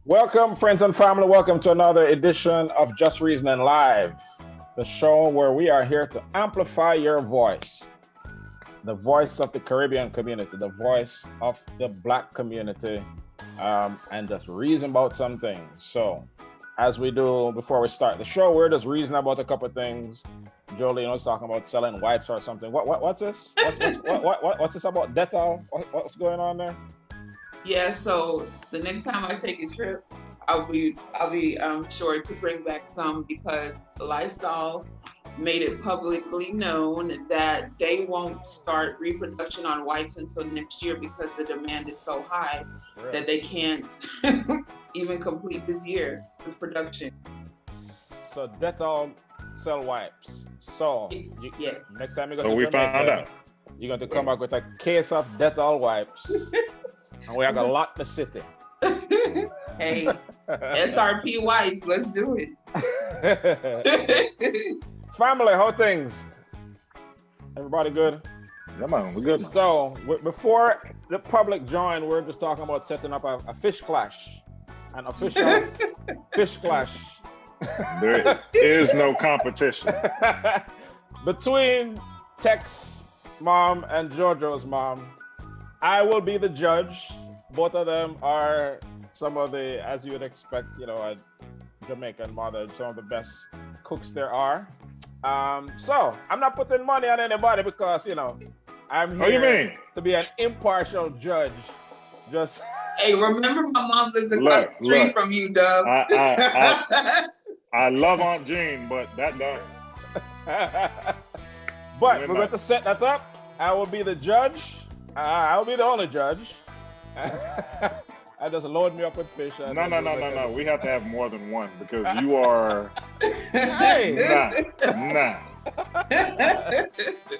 Welcome, friends and family. Welcome to another edition of Just Reasoning Live, the show where we are here to amplify your voice, the voice of the Caribbean community, the voice of the Black community, and just reason about some things. So, as we do before we start the show, we're just reasoning about a couple of things. Jolie, was talking about selling wipes or something. What's this? What's this about Dettol? What's going on there? Yeah, so the next time I take a trip, I'll be sure to bring back some because Lysol made it publicly known that they won't start reproduction on wipes until next year because the demand is so high that they can't even complete this year with production. So Dettol sell wipes. So Yes. next time you go So to we Jamaica, found out. you're going to come back with a case of Dettol wipes, and we are going to lock the city. Hey, SRP wipes, let's do it. Family, how things? Everybody good? Yeah, man, we're good. Man. So before the public join, we're just talking about setting up a fish clash, an official fish clash. There is no competition. Between Tex mom and Jojo's mom. I will be the judge. Both of them are some of the, as you would expect, a Jamaican mother, some of the best cooks there are. So I'm not putting money on anybody because, I'm What do you here mean? to be an impartial judge. Just Hey, remember my mom lives across the street from you, Dub. I love Aunt Jean, but that don't. But we're going to set that up. I will be the judge. I will be the only judge. I just load me up with fish. No. We have to have more than one because you are. Hey. Nah.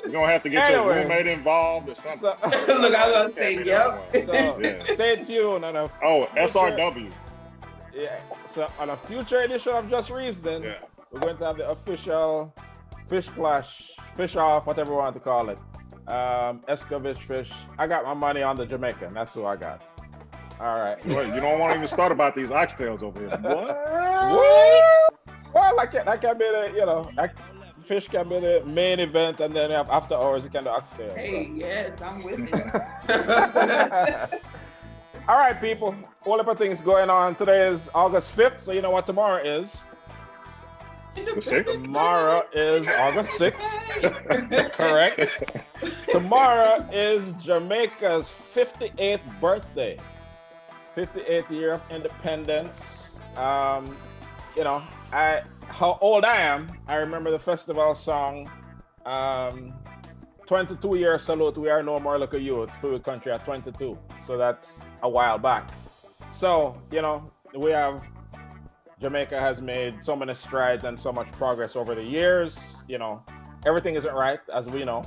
You're gonna have to get your roommate involved or something. Look, I was gonna say, yep. So, stay tuned on SRW. Yeah. So on a future edition of Just Reasoning, we're going to have the official fish clash, fish off, whatever you want to call it. Escovitch fish. I got my money on the Jamaican. That's who I got. All right. Well, you don't want to even start about these oxtails over here. What? Well, I can be the, fish can be the main event, and then after hours, it can be oxtail. Hey, so. Yes, I'm with it. All right, people. All of the things going on. Today is August 5th, so you know what tomorrow is. The 6th? Tomorrow is August 6th. Correct. Tomorrow is Jamaica's 58th birthday. 58th year of independence. How old I am, I remember the festival song, 22 year salute, we are no more like a youth, free country at 22. So that's a while back. So, we have, Jamaica has made so many strides and so much progress over the years. Everything isn't right, as we know.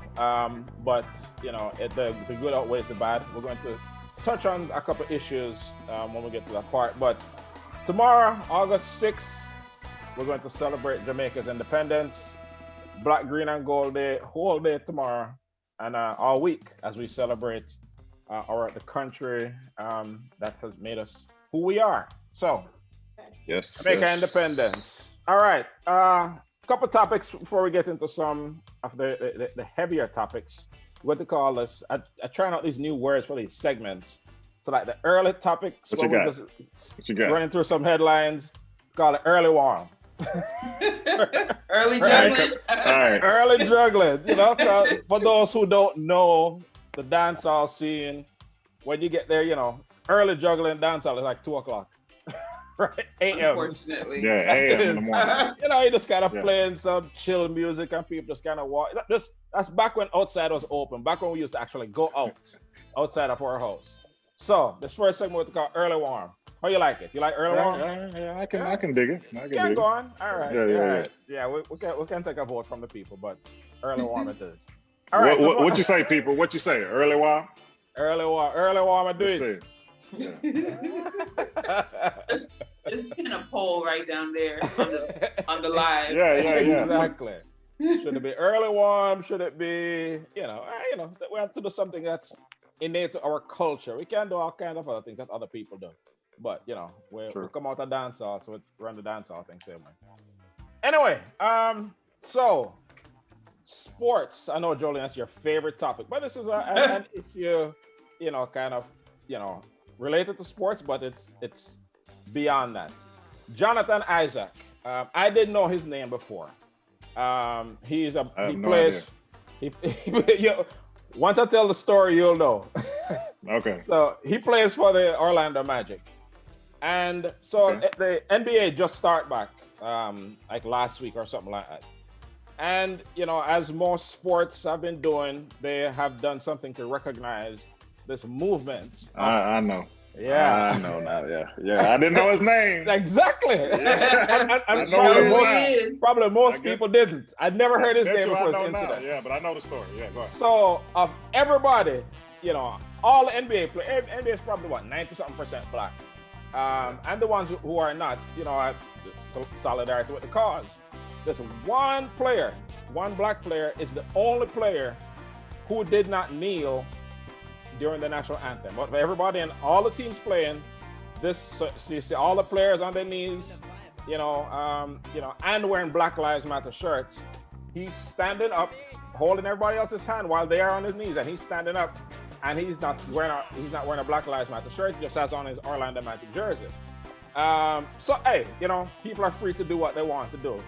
But, the good outweighs the bad. We're going to touch on a couple issues when we get to that part. But tomorrow, August 6th, we're going to celebrate Jamaica's independence. Black, green, and gold day, whole day tomorrow, and all week as we celebrate the country that has made us who we are. So, yes, Jamaica independence. All right, couple topics before we get into some of the heavier topics. What to call this? I trying out these new words for these segments. So like the early topics, what you got? Running through some headlines. Call it early warm. Early juggling. All right. Early juggling. For those who don't know the dancehall scene, when you get there, early juggling dancehall is like 2:00. Right? AM. Unfortunately. Yeah, AM in the morning. You just kind of playing some chill music and people just kind of walk. That's back when outside was open, back when we used to actually go outside of our house. So this first segment we call early warm. How you like it? You like early warm? Yeah, I can dig it. Go on. All right. Yeah. Yeah, we can take a vote from the people, but early warm it is. All right. What you say, people? What you say? Early warm? Early warm. I do it. Just pin a poll right down there on the live. Yeah. Exactly. Should it be early warm? Should it be, we have to do something that's innate to our culture. We can't do all kinds of other things that other people do. But you know, we True. come out of dancehall, so it's run the dancehall thing same way. Anyway, so sports. I know, Jolene, that's your favorite topic, but this is an issue, you know, kind of, you know, related to sports, but it's beyond that. Jonathan Isaac. I didn't know his name before. He plays. Once I tell the story, you'll know. Okay. So he plays for the Orlando Magic, and so the NBA just start back like last week or something like that. And you know, as most sports have been doing, they have done something to recognize this movement. I know. Yeah, I know now. Yeah. I didn't know his name. Exactly. Yeah. And Probably probably most people didn't. I'd never heard his name before this incident. Yeah, but I know the story. Yeah, go ahead. So of everybody, you know, all the NBA players, NBA is probably what 90-something% black, and the ones who are not, you know, are solidarity with the cause. There's one player, one black player is the only player who did not kneel during the national anthem. But for everybody and all the teams playing, so you see all the players on their knees, you know, and wearing Black Lives Matter shirts. He's standing up, holding everybody else's hand while they are on his knees, and he's standing up, and he's not wearing a Black Lives Matter shirt. He just has on his Orlando Magic jersey. So hey, you know, people are free to do what they want to do.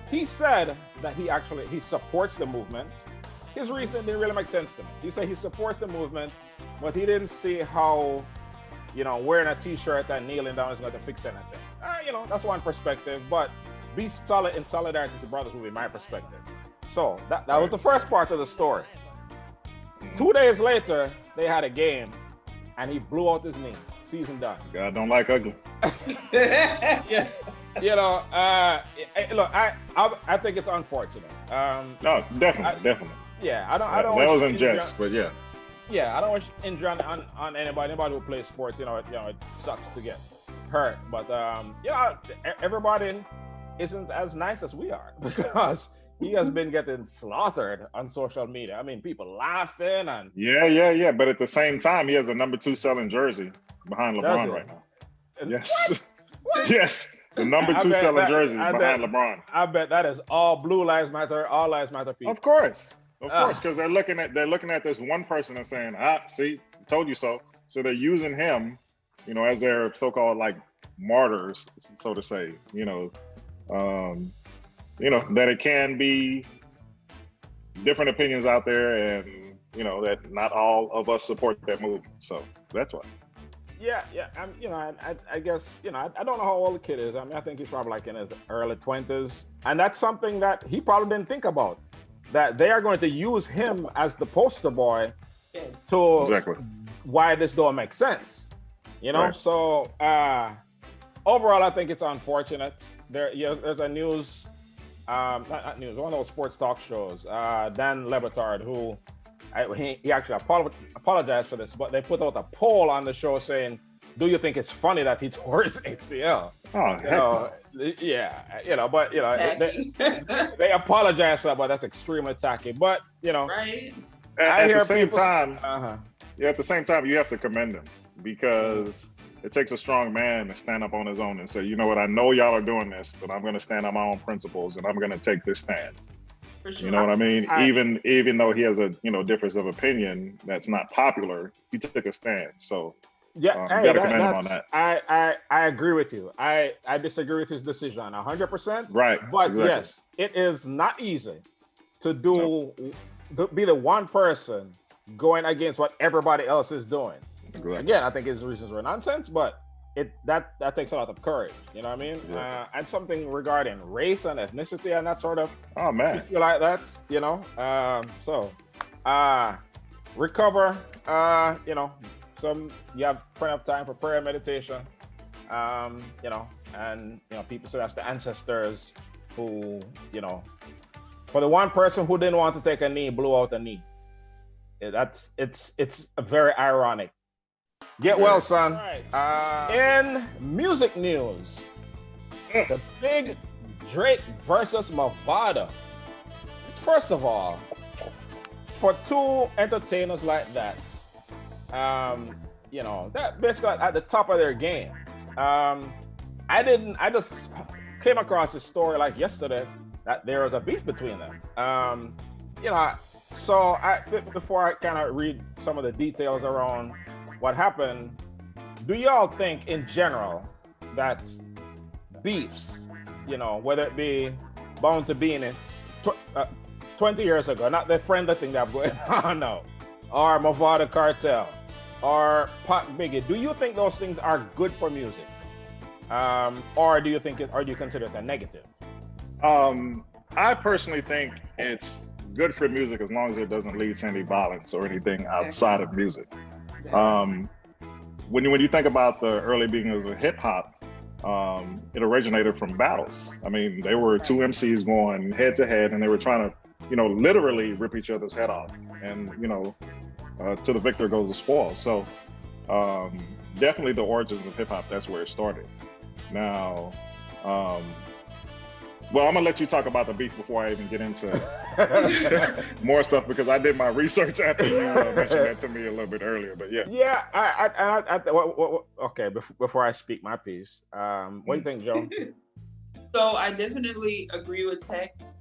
He said that he supports the movement. His reasoning didn't really make sense to me. He said he supports the movement, but he didn't see how, you know, wearing a t-shirt and kneeling down is going to fix anything. You know, that's one perspective, but be solid in solidarity with the brothers would be my perspective. So that was the first part of the story. 2 days later, they had a game, and he blew out his knee. Season done. God don't like ugly. Yeah. You know, look, I think it's unfortunate. No, definitely. Yeah, I don't. That was in jest, but yeah. Yeah, I don't wish injury on anybody. Anybody who plays sports, you know, it sucks to get hurt. But you know, everybody isn't as nice as we are because he has been getting slaughtered on social media. I mean, people laughing and Yeah. But at the same time, he has a number 2 selling jersey behind LeBron right now. Yes. What? Yes. The number 2 selling jersey behind LeBron. I bet that is all Blue Lives Matter, all Lives Matter people. Of course, because they're looking at this one person and saying, see, told you so. So they're using him, you know, as their so-called like martyrs, so to say. You know, that it can be different opinions out there, and you know that not all of us support that movement. So that's why. Yeah. You know, I guess, you know, I don't know how old the kid is. I mean, I think he's probably like in his early 20s. And that's something that he probably didn't think about, that they are going to use him as the poster boy to why this don't make sense. You know, so overall, I think it's unfortunate. There's a news, not news, one of those sports talk shows, Dan Lebetard, who he actually apologized for this, but they put out a poll on the show saying, "Do you think it's funny that he tore his ACL?" Yeah, you know, but you know, they apologize for that, but that's extremely tacky. But you know, at the same time, at the same time, you have to commend him because it takes a strong man to stand up on his own and say, you know what, I know y'all are doing this, but I'm going to stand on my own principles and I'm going to take this stand. For sure. You know what I mean? Even though he has a difference of opinion that's not popular, he took a stand. So yeah, you got to commend him on that. I agree with you. I disagree with his decision 100%. Right. But yes, it is not easy to to be the one person going against what everybody else is doing. Exactly. Again, I think his reasons were nonsense, but that takes a lot of courage. You know what I mean? Yeah. And something regarding race and ethnicity and that sort of. Oh man. You like that? You know. Recover. You know. You have plenty of time for prayer and meditation. You know, and you know, people say that's the ancestors who, you know, for the one person who didn't want to take a knee, blew out a knee. It's very ironic. Get well, son. Right. In music news, the big Drake versus Mavado. First of all, for two entertainers like that, you know, that basically at the top of their game. I just came across a story like yesterday that there was a beef between them. So before I kind of read some of the details around what happened, do y'all think in general that beefs, whether it be Bound to Be in it 20 years ago, not the friendly thing that going on now, or Mavado Cartel, or Pac Biggie, do you think those things are good for music? Or do you consider it a negative? I personally think it's good for music as long as it doesn't lead to any violence or anything outside of music. When you think about the early beginnings of hip hop, it originated from battles. I mean, they were two MCs going head to head, and they were trying to, literally rip each other's head off. And to the victor goes the spoils. So definitely the origins of hip hop, that's where it started. Now, well, I'm gonna let you talk about the beef before I even get into more stuff, because I did my research after you mentioned that to me a little bit earlier. But yeah. Yeah, okay. Before I speak my piece, what do you think, Joe? So I definitely agree with Tex.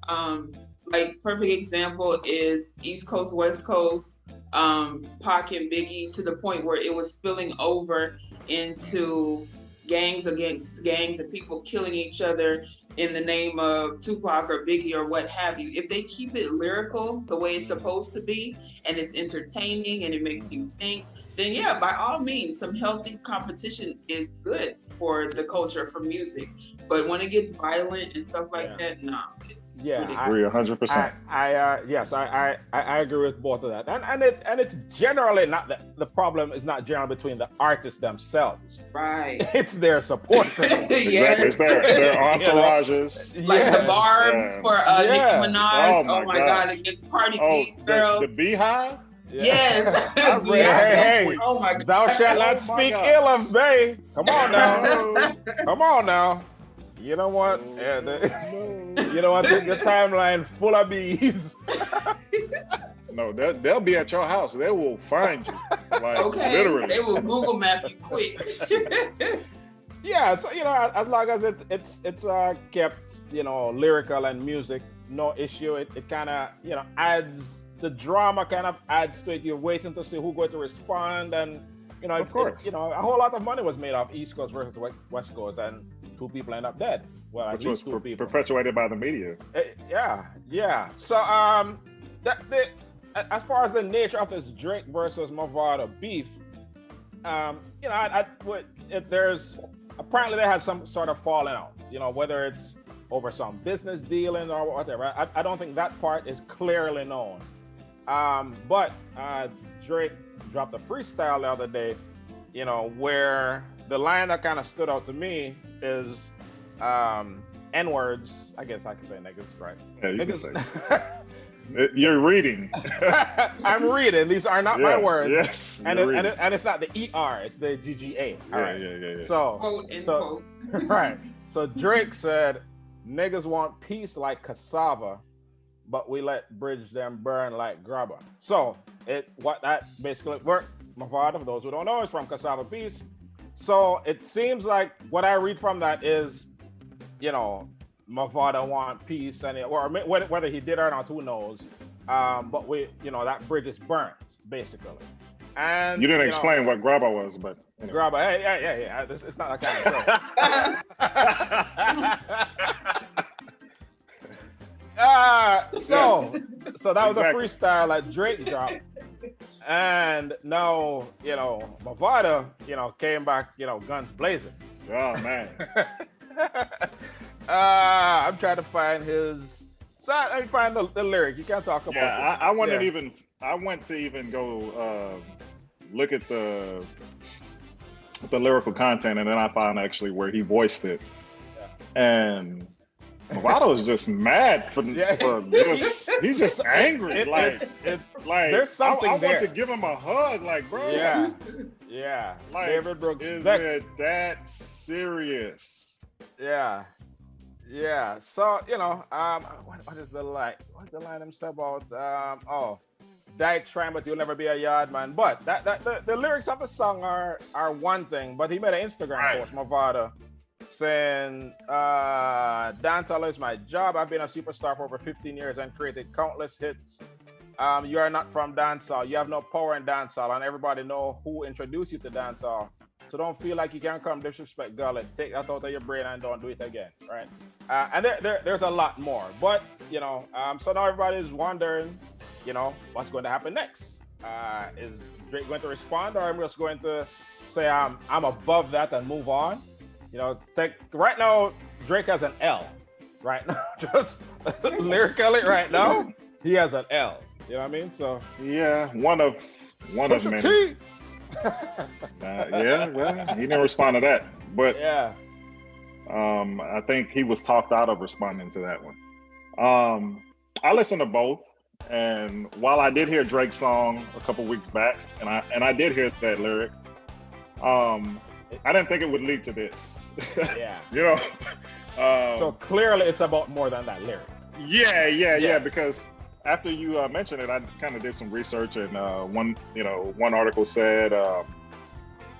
Like perfect example is East Coast, West Coast, Pac and Biggie, to the point where it was spilling over into gangs against gangs and people killing each other in the name of Tupac or Biggie or what have you. If they keep it lyrical the way it's supposed to be, and it's entertaining and it makes you think, then yeah, by all means, some healthy competition is good for the culture, for music. But when it gets violent and stuff like that, no, it's ridiculous. I agree 100%. I agree with both of that, and it's generally not the problem is not generally between the artists themselves, right? It's their supporters. Yes. It's their entourages, like the Barbs for Nicki Minaj. Oh my God, it gets Party Piece Girls. The Beehive. Yes. Hey, oh my God. Thou shalt not speak ill of me. Come on now. Come on now. You know what? You know what? Your timeline full of bees. No, they'll be at your house. They will find you. Like, literally. They will Google map you quick. Yeah, so as long as it's kept lyrical and music, no issue. It kind of adds the drama, kind of adds to it. You're waiting to see who's going to respond, and of course, a whole lot of money was made off East Coast versus West Coast, and 2 people end up dead. Well, which was perpetuated by the media. Yeah. So as far as the nature of this Drake versus Mavado beef, there's apparently they had some sort of falling out. Whether it's over some business dealing or whatever. I don't think that part is clearly known. But Drake dropped a freestyle the other day, where the line that kind of stood out to me is N-words. I guess I can say niggas, right? Yeah, you can say. You're reading. I'm reading. These are not my words. Yes. And it's not the ER, it's the GGA. Yeah. So right. So Drake said, niggas want peace like cassava, but we let bridge them burn like grabber. So what that basically worked, Mavado, for those who don't know, is from Cassava Peace. So it seems like what I read from that is, Mavado want peace, or whether he did or not, who knows? But that bridge is burnt, basically. And you didn't explain what grabber was, but grabber, yeah. It's not that kind of show. So that was a freestyle that Drake dropped. And now, Mavado, came back, guns blazing. Oh, man. I'm trying to find his. So let me find the lyric. You can't talk about it. I went to even go look at the lyrical content, and then I found actually where he voiced it. Yeah. And Mavado is just mad for just, he's just angry. There's something I there. want to give him a hug, bro. Yeah. Like, David Brooks. Is it that serious? Yeah. So what is the line? What's the line himself about? dyke trying, but you'll never be a yard man. But the lyrics of the song are one thing. But he made an Instagram post, Mavado, saying, dancehall is my job. I've been a superstar for over 15 years and created countless hits. You are not from dancehall. You have no power in dancehall, and everybody know who introduced you to dancehall. So don't feel like you can come disrespect Gullet. Take that out of your brain and don't do it again, right? And there's a lot more. But, so now everybody's wondering, what's going to happen next? Is Drake going to respond, or am I just going to say I'm above that and move on? Right now, Drake has an L. Right now, just lyrically right now, he has an L. You know what I mean? So yeah, one of many. Yeah, well, he didn't respond to that, but yeah, I think he was talked out of responding to that one. I listened to both, and while I did hear Drake's song a couple weeks back, and I did hear that lyric, I didn't think it would lead to this. Yeah, so clearly it's about more than that lyric. Yeah, because after you mentioned it, I kind of did some research, and one article said,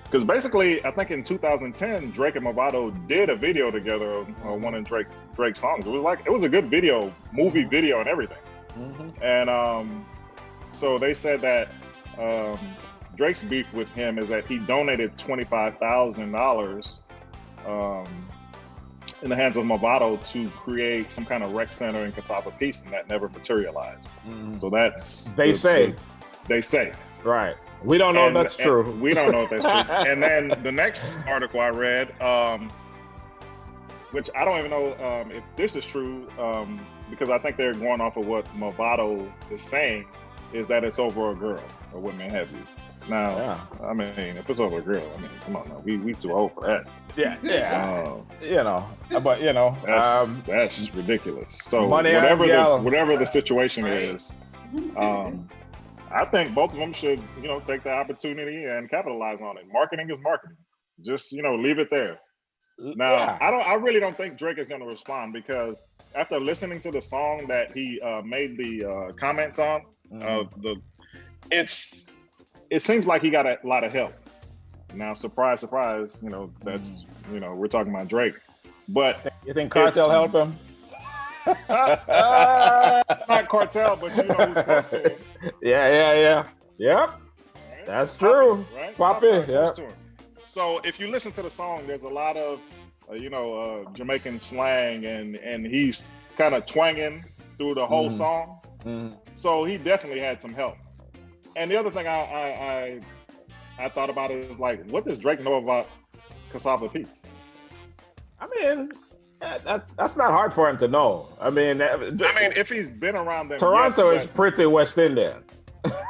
because basically, I think in 2010, Drake and Mavado did a video together, one of Drake's songs. It was a good video, movie video, and everything. Mm-hmm. And so they said that Drake's beef with him is that he donated $25,000 in the hands of Mavado to create some kind of rec center in Cassava Peace, and that never materialized. Mm. So that's they say. Right. We don't know if that's true. We don't know if that's true. And then the next article I read, which I don't even know if this is true, because I think they're going off of what Mavado is saying, is that it's over a girl, or what may have you. Now, I mean, if it's over a girl, come on now, we too old for that. Yeah. That's ridiculous. So whatever the situation is, I think both of them should, take the opportunity and capitalize on it. Marketing is marketing. Just, leave it there. Now, I really don't think Drake is going to respond, because after listening to the song that he made the comments on, it seems like he got a lot of help. Now, surprise, that's, we're talking about Drake. But you think Cartel helped him? Not Cartel, but who's close to him. Yeah. Yep. Right? That's true. Poppy, yeah. So if you listen to the song, there's a lot of, Jamaican slang, and he's kind of twanging through the whole song. Mm. So he definitely had some help. And the other thing I thought about is, like, what does Drake know about Cassava Peace? I mean, that's not hard for him to know. I mean, if he's been around them, Toronto is pretty West Indian,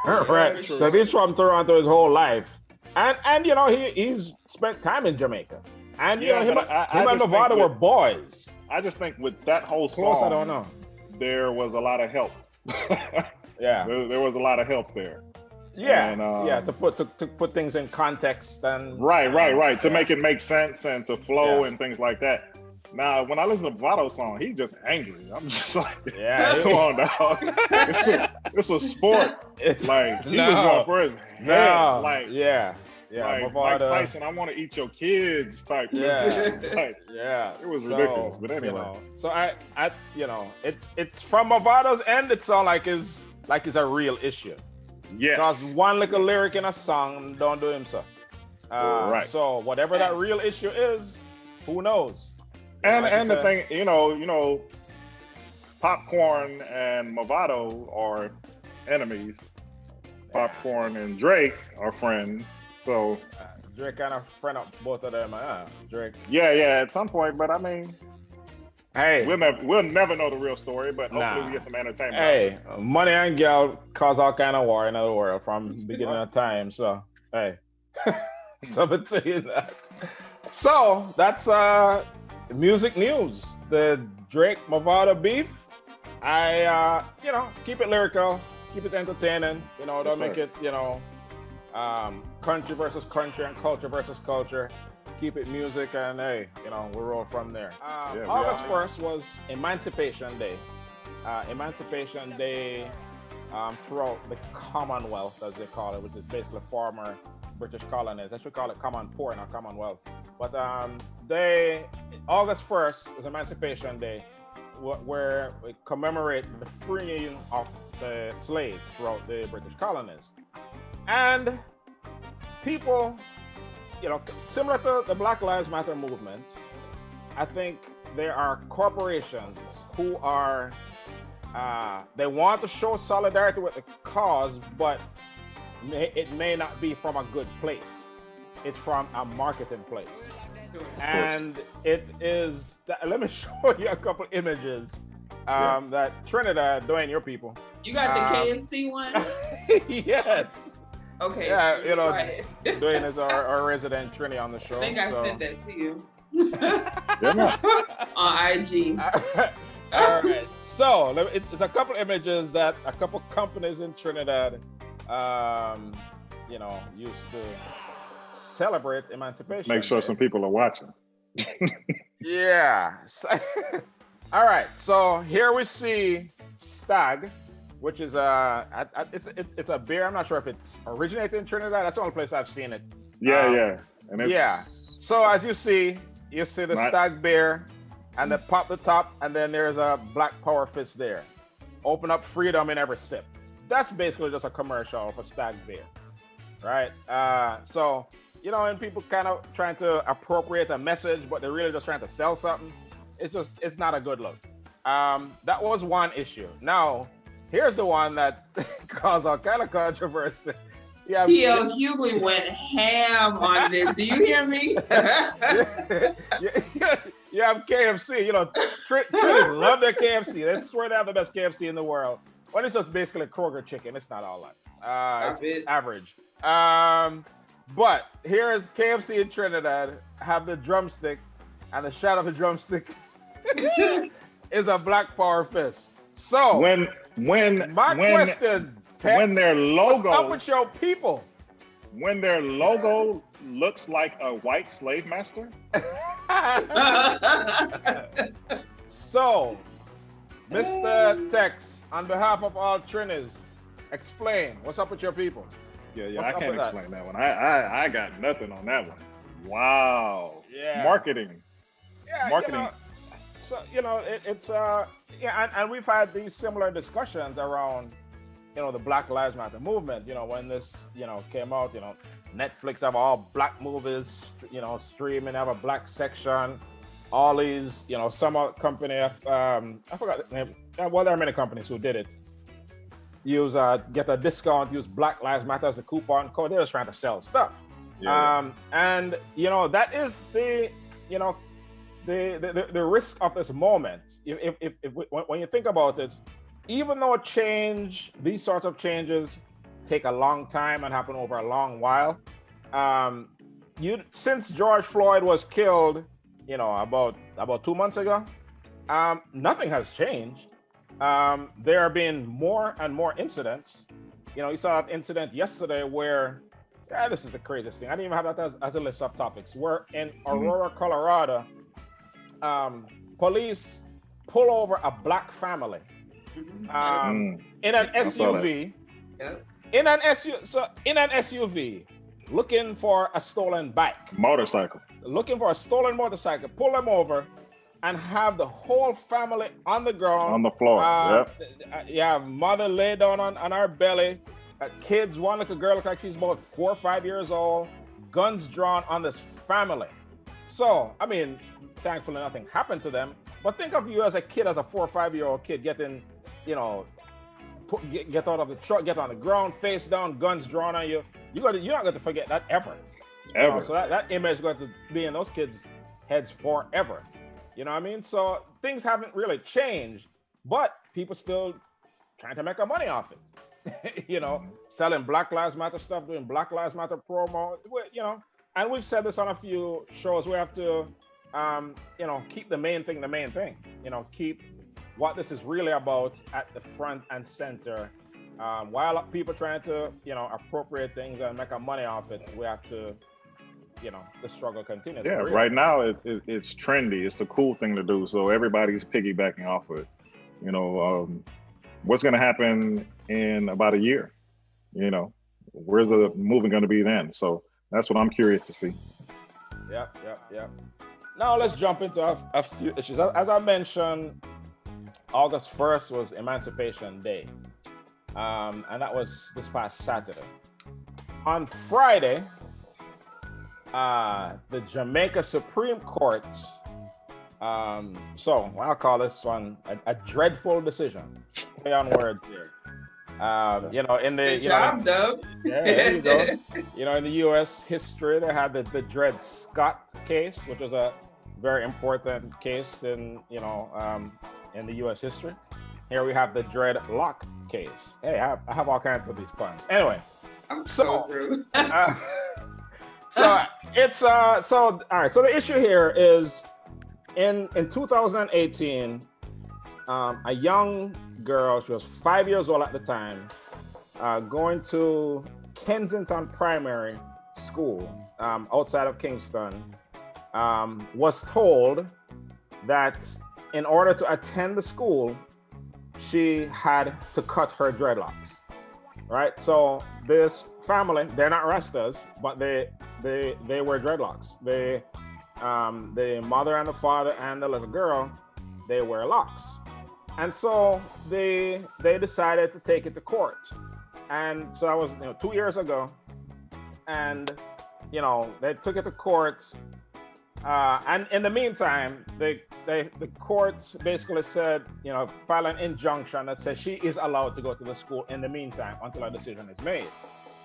right? So if he's from Toronto his whole life, and he's spent time in Jamaica, and him and Mavado were boys. I just think with that whole song, I don't know, there was a lot of help. Yeah, there was a lot of help there. Yeah, and, to put things in context and right to make it make sense and to flow and things like that. Now, when I listen to Mavado's song, he's just angry. I'm just like, come on, dog. It's a sport. He's just going for his head. Like Mavado, Mike Tyson, I want to eat your kids type. It was ridiculous. But anyway, so it's from Mavado's end. It's all like it's a real issue. Yes. Because one little lyric in a song don't do him so. Right. So whatever that real issue is, who knows? And the thing, Popcorn and Mavado are enemies. Popcorn and Drake are friends. So Drake kind of friend of both of them. Drake. Yeah, at some point. But I mean, hey, we'll never know the real story. But hopefully we get some entertainment. Hey, money and girl cause all kind of war in the world from the beginning of time. So hey, something to you that. So that's music news. The Drake Mavado beef. I keep it lyrical, keep it entertaining. Don't make it country versus country and culture versus culture. Keep it music, and hey, we'll roll from there. August 1st was Emancipation Day. Emancipation Day throughout the Commonwealth, as they call it, which is basically former British colonies. I should call it Common Poor, not Commonwealth. But August 1st is Emancipation Day, where we commemorate the freeing of the slaves throughout the British colonies. And people, similar to the Black Lives Matter movement, I think there are corporations who are, they want to show solidarity with the cause, but it may not be from a good place. It's from a marketing place. And it is, let me show you a couple images that Trinidad, Dwayne, your people. You got the KFC one? Yes. Okay. Yeah, Dwayne is our resident Trini on the show. I think I sent that to you. On IG. All right. So it's a couple images that a couple companies in Trinidad, used to celebrate Emancipation. Make sure some people are watching. Yeah. All right. So here we see Stag, which is it's a beer. I'm not sure if it's originated in Trinidad. That's the only place I've seen it. Yeah. And So as you see the Stag beer, and they pop the top, and then there's a Black Power fist there. Open up freedom in every sip. That's basically just a commercial for Stag beer, right? And people kind of trying to appropriate a message, but they're really just trying to sell something. It's not a good look. That was one issue. Now, here's the one that caused all kind of controversy. Yeah, T.L. Hughley went ham on this. Do you hear me? You have KFC. Trinidad love their KFC. They swear they have the best KFC in the world. But it's just basically Kroger chicken. It's not all that. It's average. But here is KFC in Trinidad. Have the drumstick, and the shot of the drumstick is a Black Power fist. So when question, Tex, when their logo, what's up with your people? When their logo looks like a white slave master. So, Mr. Tex, on behalf of all Trinis, explain what's up with your people. Yeah, I can't explain that one. I got nothing on that one. Wow. Yeah. Marketing. Yeah. Marketing. And we've had these similar discussions around, the Black Lives Matter movement. When this, came out, Netflix have all black movies, streaming, have a black section. All these, some company, I forgot the name. Well, there are many companies who did it. Use get a discount, use Black Lives Matter as the coupon code. They're just trying to sell stuff. Yeah. And that is the risk of this moment. When you think about it, even though these sorts of changes take a long time and happen over a long while, since George Floyd was killed, about 2 months ago, nothing has changed. There have been more and more incidents. You saw that incident yesterday where, this is the craziest thing. I didn't even have that as a list of topics. Where in Aurora, Colorado, police pull over a black family in an SUV. In an SUV, looking for a stolen bike. Motorcycle. Looking for a stolen motorcycle. Pull them over and have the whole family on the ground. On the floor. Mother lay down on her belly. Kids, one little girl looks like she's about 4 or 5 years old. Guns drawn on this family. So, thankfully nothing happened to them. But think of you as a kid, as a 4 or 5-year-old kid getting, get out of the truck, get on the ground, face down, guns drawn on you. You're not going to forget that ever. So that image is going to be in those kids' heads forever. You know what I mean? So things haven't really changed, but people still trying to make a money off it. Selling Black Lives Matter stuff, doing Black Lives Matter promo, and we've said this on a few shows. We have to, keep the main thing. Keep what this is really about at the front and center. While people trying to, appropriate things and make a money off it, we have to, the struggle continues. Yeah, right now it's trendy. It's a cool thing to do. So everybody's piggybacking off of it. what's going to happen in about a year? You know, where's the movement going to be then? So that's what I'm curious to see. Yep. Now let's jump into a few issues. As I mentioned, August 1st was Emancipation Day, and that was this past Saturday. On Friday, the Jamaica Supreme Court, so I'll call this one a dreadful decision. Play on words here. You know, in the Good job, Dub. Yeah, there you go. You know, in the U.S. history, they had the Dred Scott case, which was a very important case in in the U.S. history. Here we have the Dreadlock case. Hey, I have all kinds of these puns. Anyway, I'm so through. So it's all right. So the issue here is in 2018, a young girl, she was 5 years old at the time, going to Kensington Primary School outside of Kingston, was told that in order to attend the school, she had to cut her dreadlocks. Right? So this family, they're not Rastas, but they wear dreadlocks. The mother and the father and the little girl, they wear locks. And so they decided to take it to court. And so that was 2 years ago. And they took it to court. And in the meantime, the court basically said, file an injunction that says she is allowed to go to the school in the meantime until a decision is made.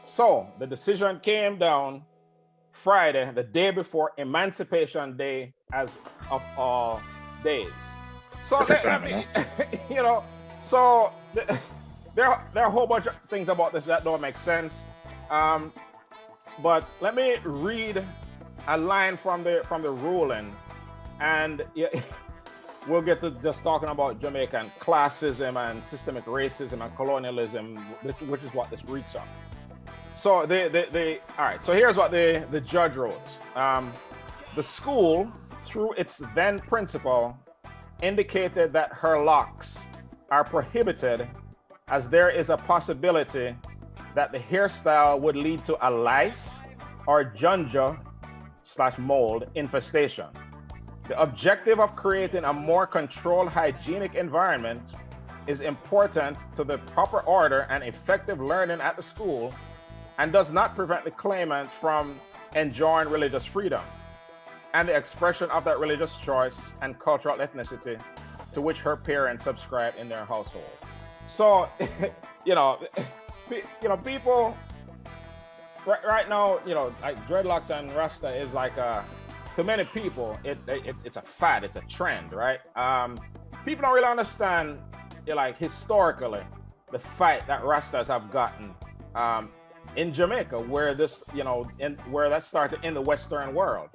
So the decision came down Friday, the day before Emancipation Day, as of all days. So so there are a whole bunch of things about this that don't make sense. But let me read a line from the ruling, and we'll get to just talking about Jamaican classism and systemic racism and colonialism, which is what this reeks on. So all right. So here's what the judge wrote. The school, through its then principal, indicated that her locks are prohibited as there is a possibility that the hairstyle would lead to a lice or junja/mold infestation. The objective of creating a more controlled hygienic environment is important to the proper order and effective learning at the school, and does not prevent the claimant from enjoying religious freedom and the expression of that religious choice and cultural ethnicity to which her parents subscribe in their household. So, people right now, like dreadlocks and Rasta is like to many people, it's a fad, it's a trend, right? People don't really understand, historically, the fight that Rastas have gotten in Jamaica, where this, where that started in the Western world.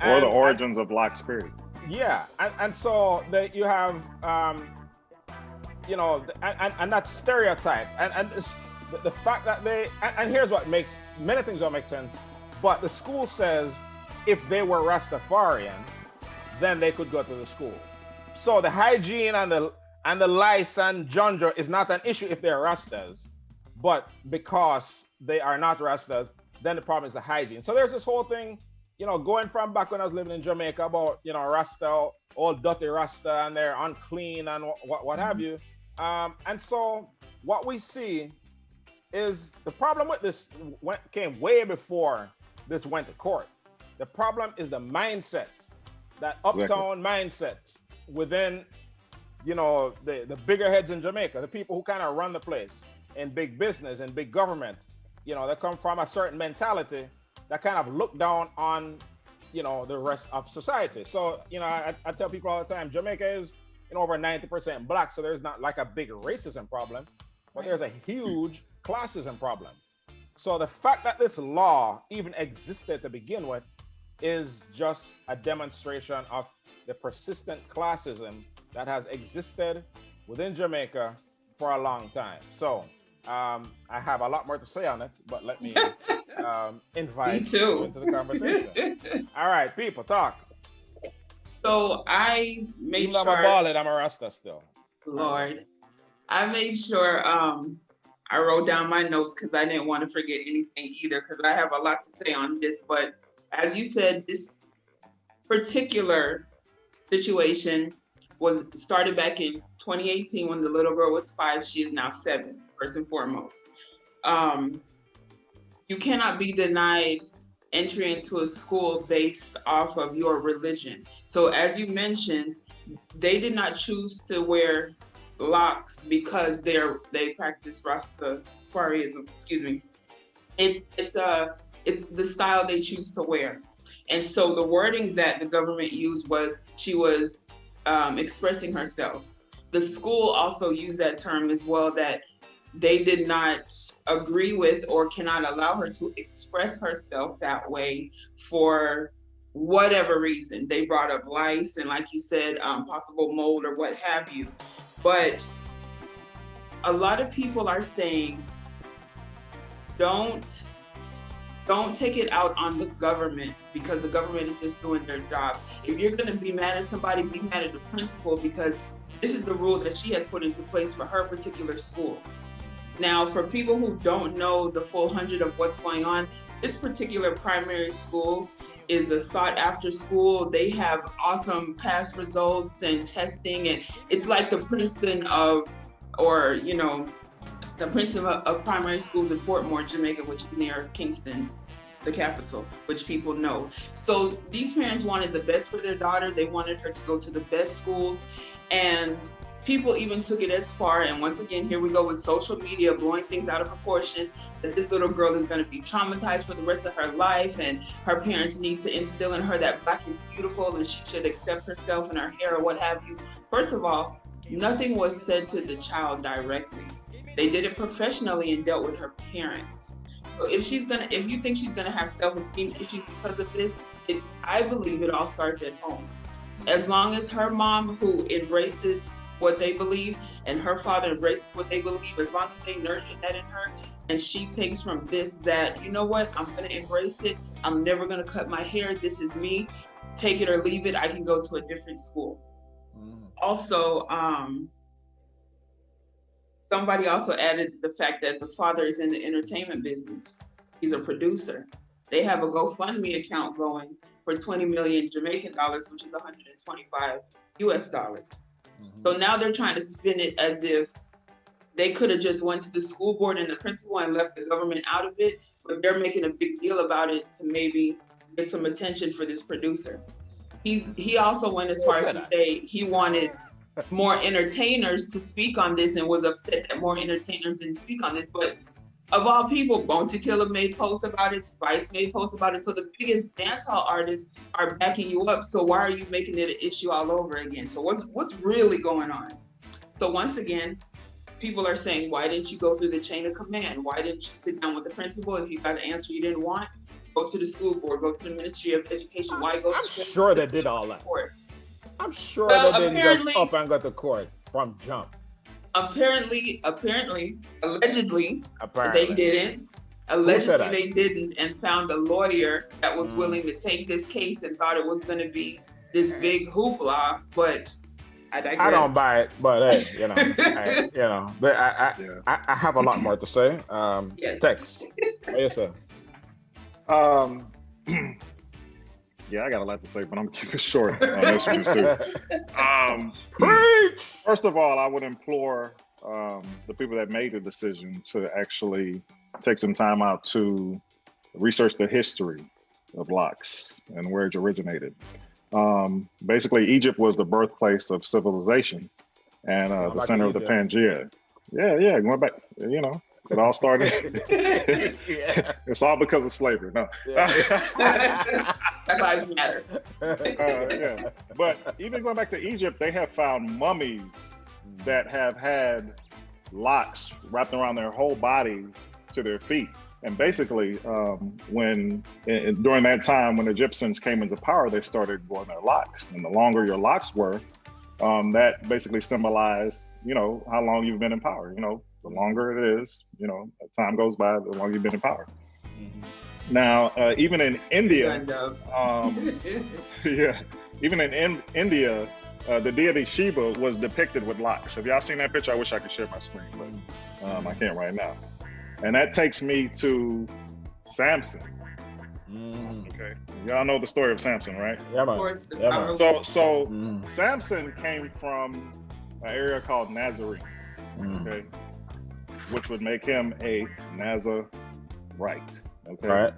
Or the origins of Black spirit. Yeah, and so you have, and that stereotype, and the fact that and here's what makes, many things don't make sense, but the school says if they were Rastafarian, then they could go to the school. So the hygiene and the lice and junja is not an issue if they're Rastas, but because they are not Rastas, then the problem is the hygiene. So there's this whole thing, going from back when I was living in Jamaica about, Rasta, all dirty Rasta, and they're unclean and what have you. And so what we see is the problem with this came way before this went to court. The problem is the mindset, that uptown mindset within, the bigger heads in Jamaica, the people who kind of run the place in big business and big government. They come from a certain mentality that kind of look down on, the rest of society. So, I tell people all the time, Jamaica is over 90% Black, so there's not like a big racism problem, but there's a huge classism problem. So the fact that this law even existed to begin with is just a demonstration of the persistent classism that has existed within Jamaica for a long time. So I have a lot more to say on it, but let me invite you into the conversation. All right, people, talk. So I made sure. I'm a Rasta still. Lord. I made sure I wrote down my notes because I didn't want to forget anything either, because I have a lot to say on this. But as you said, this particular situation was started back in 2018 when the little girl was 5. She is now 7, first and foremost. You cannot be denied entry into a school based off of your religion. So as you mentioned, they did not choose to wear locks because they practice Rastafarianism. Excuse me. It's the style they choose to wear. And so the wording that the government used was she was expressing herself. The school also used that term as well, that they did not agree with or cannot allow her to express herself that way for whatever reason. They brought up lice and, like you said, possible mold or what have you. But a lot of people are saying, don't take it out on the government, because the government is just doing their job. If you're going to be mad at somebody, be mad at the principal, because this is the rule that she has put into place for her particular school. Now, for people who don't know the full 100 of what's going on, this particular primary school is a sought after school. They have awesome past results and testing, and it's like the Princeton of, or, you know, the Princeton of primary schools in Portmore, Jamaica, which is near Kingston, the capital, which people know. So these parents wanted the best for their daughter. They wanted her to go to the best schools, and people even took it as far, and once again, here we go with social media blowing things out of proportion, that this little girl is going to be traumatized for the rest of her life, and her parents need to instill in her that Black is beautiful and she should accept herself and her hair or what have you. First of all, nothing was said to the child directly. They did it professionally and dealt with her parents. So if you think she's gonna have self-esteem issues because of this, I believe it all starts at home. As long as her mom, who embraces what they believe, and her father embraces what they believe, as long as they nurture that in her, and she takes from this that, you know what, I'm gonna embrace it, I'm never gonna cut my hair, this is me, take it or leave it, I can go to a different school. Also, somebody also added the fact that the father is in the entertainment business. He's a producer. They have a GoFundMe account going for 20 million Jamaican dollars, which is 125 US dollars. So now they're trying to spin it as if they could have just went to the school board and the principal and left the government out of it, but they're making a big deal about it to maybe get some attention for this producer. He also went as far as to say he wanted more entertainers to speak on this and was upset that more entertainers didn't speak on this. But of all people, Bone to Killer made posts about it, Spice made posts about it. So the biggest dancehall artists are backing you up. So why are you making it an issue all over again? So what's really going on? So once again, people are saying, why didn't you go through the chain of command? Why didn't you sit down with the principal? If you got an answer you didn't want, go to the school board, go to the Ministry of Education. Why go? I'm sure they did all that. Court? I'm sure they didn't just up and go to court from jump. Allegedly, they didn't. Allegedly, they didn't, and found a lawyer that was willing to take this case and thought it was going to be this big hoopla. But I digress. I don't buy it, but hey, but I have a lot more to say. Yes. Text. Yes, sir. Yeah, I got a lot to say, but I'm gonna keep it short on this one too. Preach! First of all, I would implore the people that made the decision to actually take some time out to research the history of locks and where it originated. Basically, Egypt was the birthplace of civilization and the center of the Pangea. Yeah, going back, it all started. It's all because of slavery. No. That lives matter. Yeah. But even going back to Egypt, they have found mummies that have had locks wrapped around their whole body to their feet. And basically, during that time when the Egyptians came into power, they started growing their locks. And the longer your locks were, that basically symbolized, how long you've been in power. The longer it is, as time goes by, the longer you've been in power. Now, even in India, even in India, the deity Shiva was depicted with locks. Have y'all seen that picture? I wish I could share my screen, but I can't right now. And that takes me to Samson. Okay, y'all know the story of Samson, right? Yeah, man. Of course, Yeah, man. So Samson came from an area called Nazarene, okay, which would make him a Nazarite, okay. Right.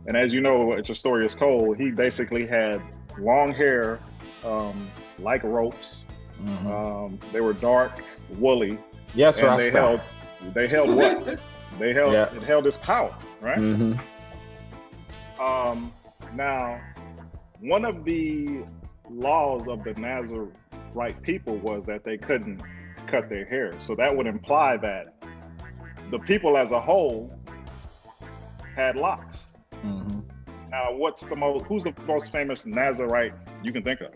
And as you know, the story is told, he basically had long hair, like ropes. They were dark, woolly. Yes, and Rasta. they held what? It held his power, right? Now, one of the laws of the Nazarite people was that they couldn't cut their hair. So that would imply that the people as a whole had locks. Now, who's the most famous Nazarite you can think of?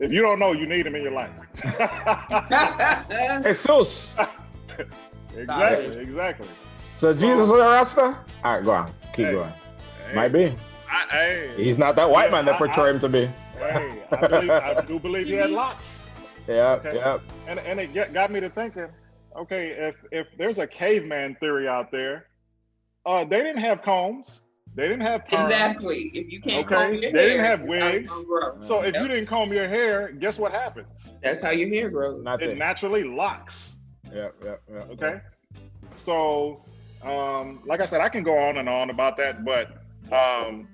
If you don't know, you need him in your life. Jesus. Exactly. So Jesus was a Rasta? All right, go on. Keep going. Might be. He's not that white man they portray him to be. I do believe he had locks. Yeah. And it got me to thinking, okay, if there's a caveman theory out there, they didn't have combs. They didn't have perms. Exactly. If you can't comb your hair, they didn't have wigs. So if Yep. you didn't comb your hair, guess what happens? That's how your hair grows. It naturally locks. Yeah. Okay. So, like I said, I can go on and on about that, but I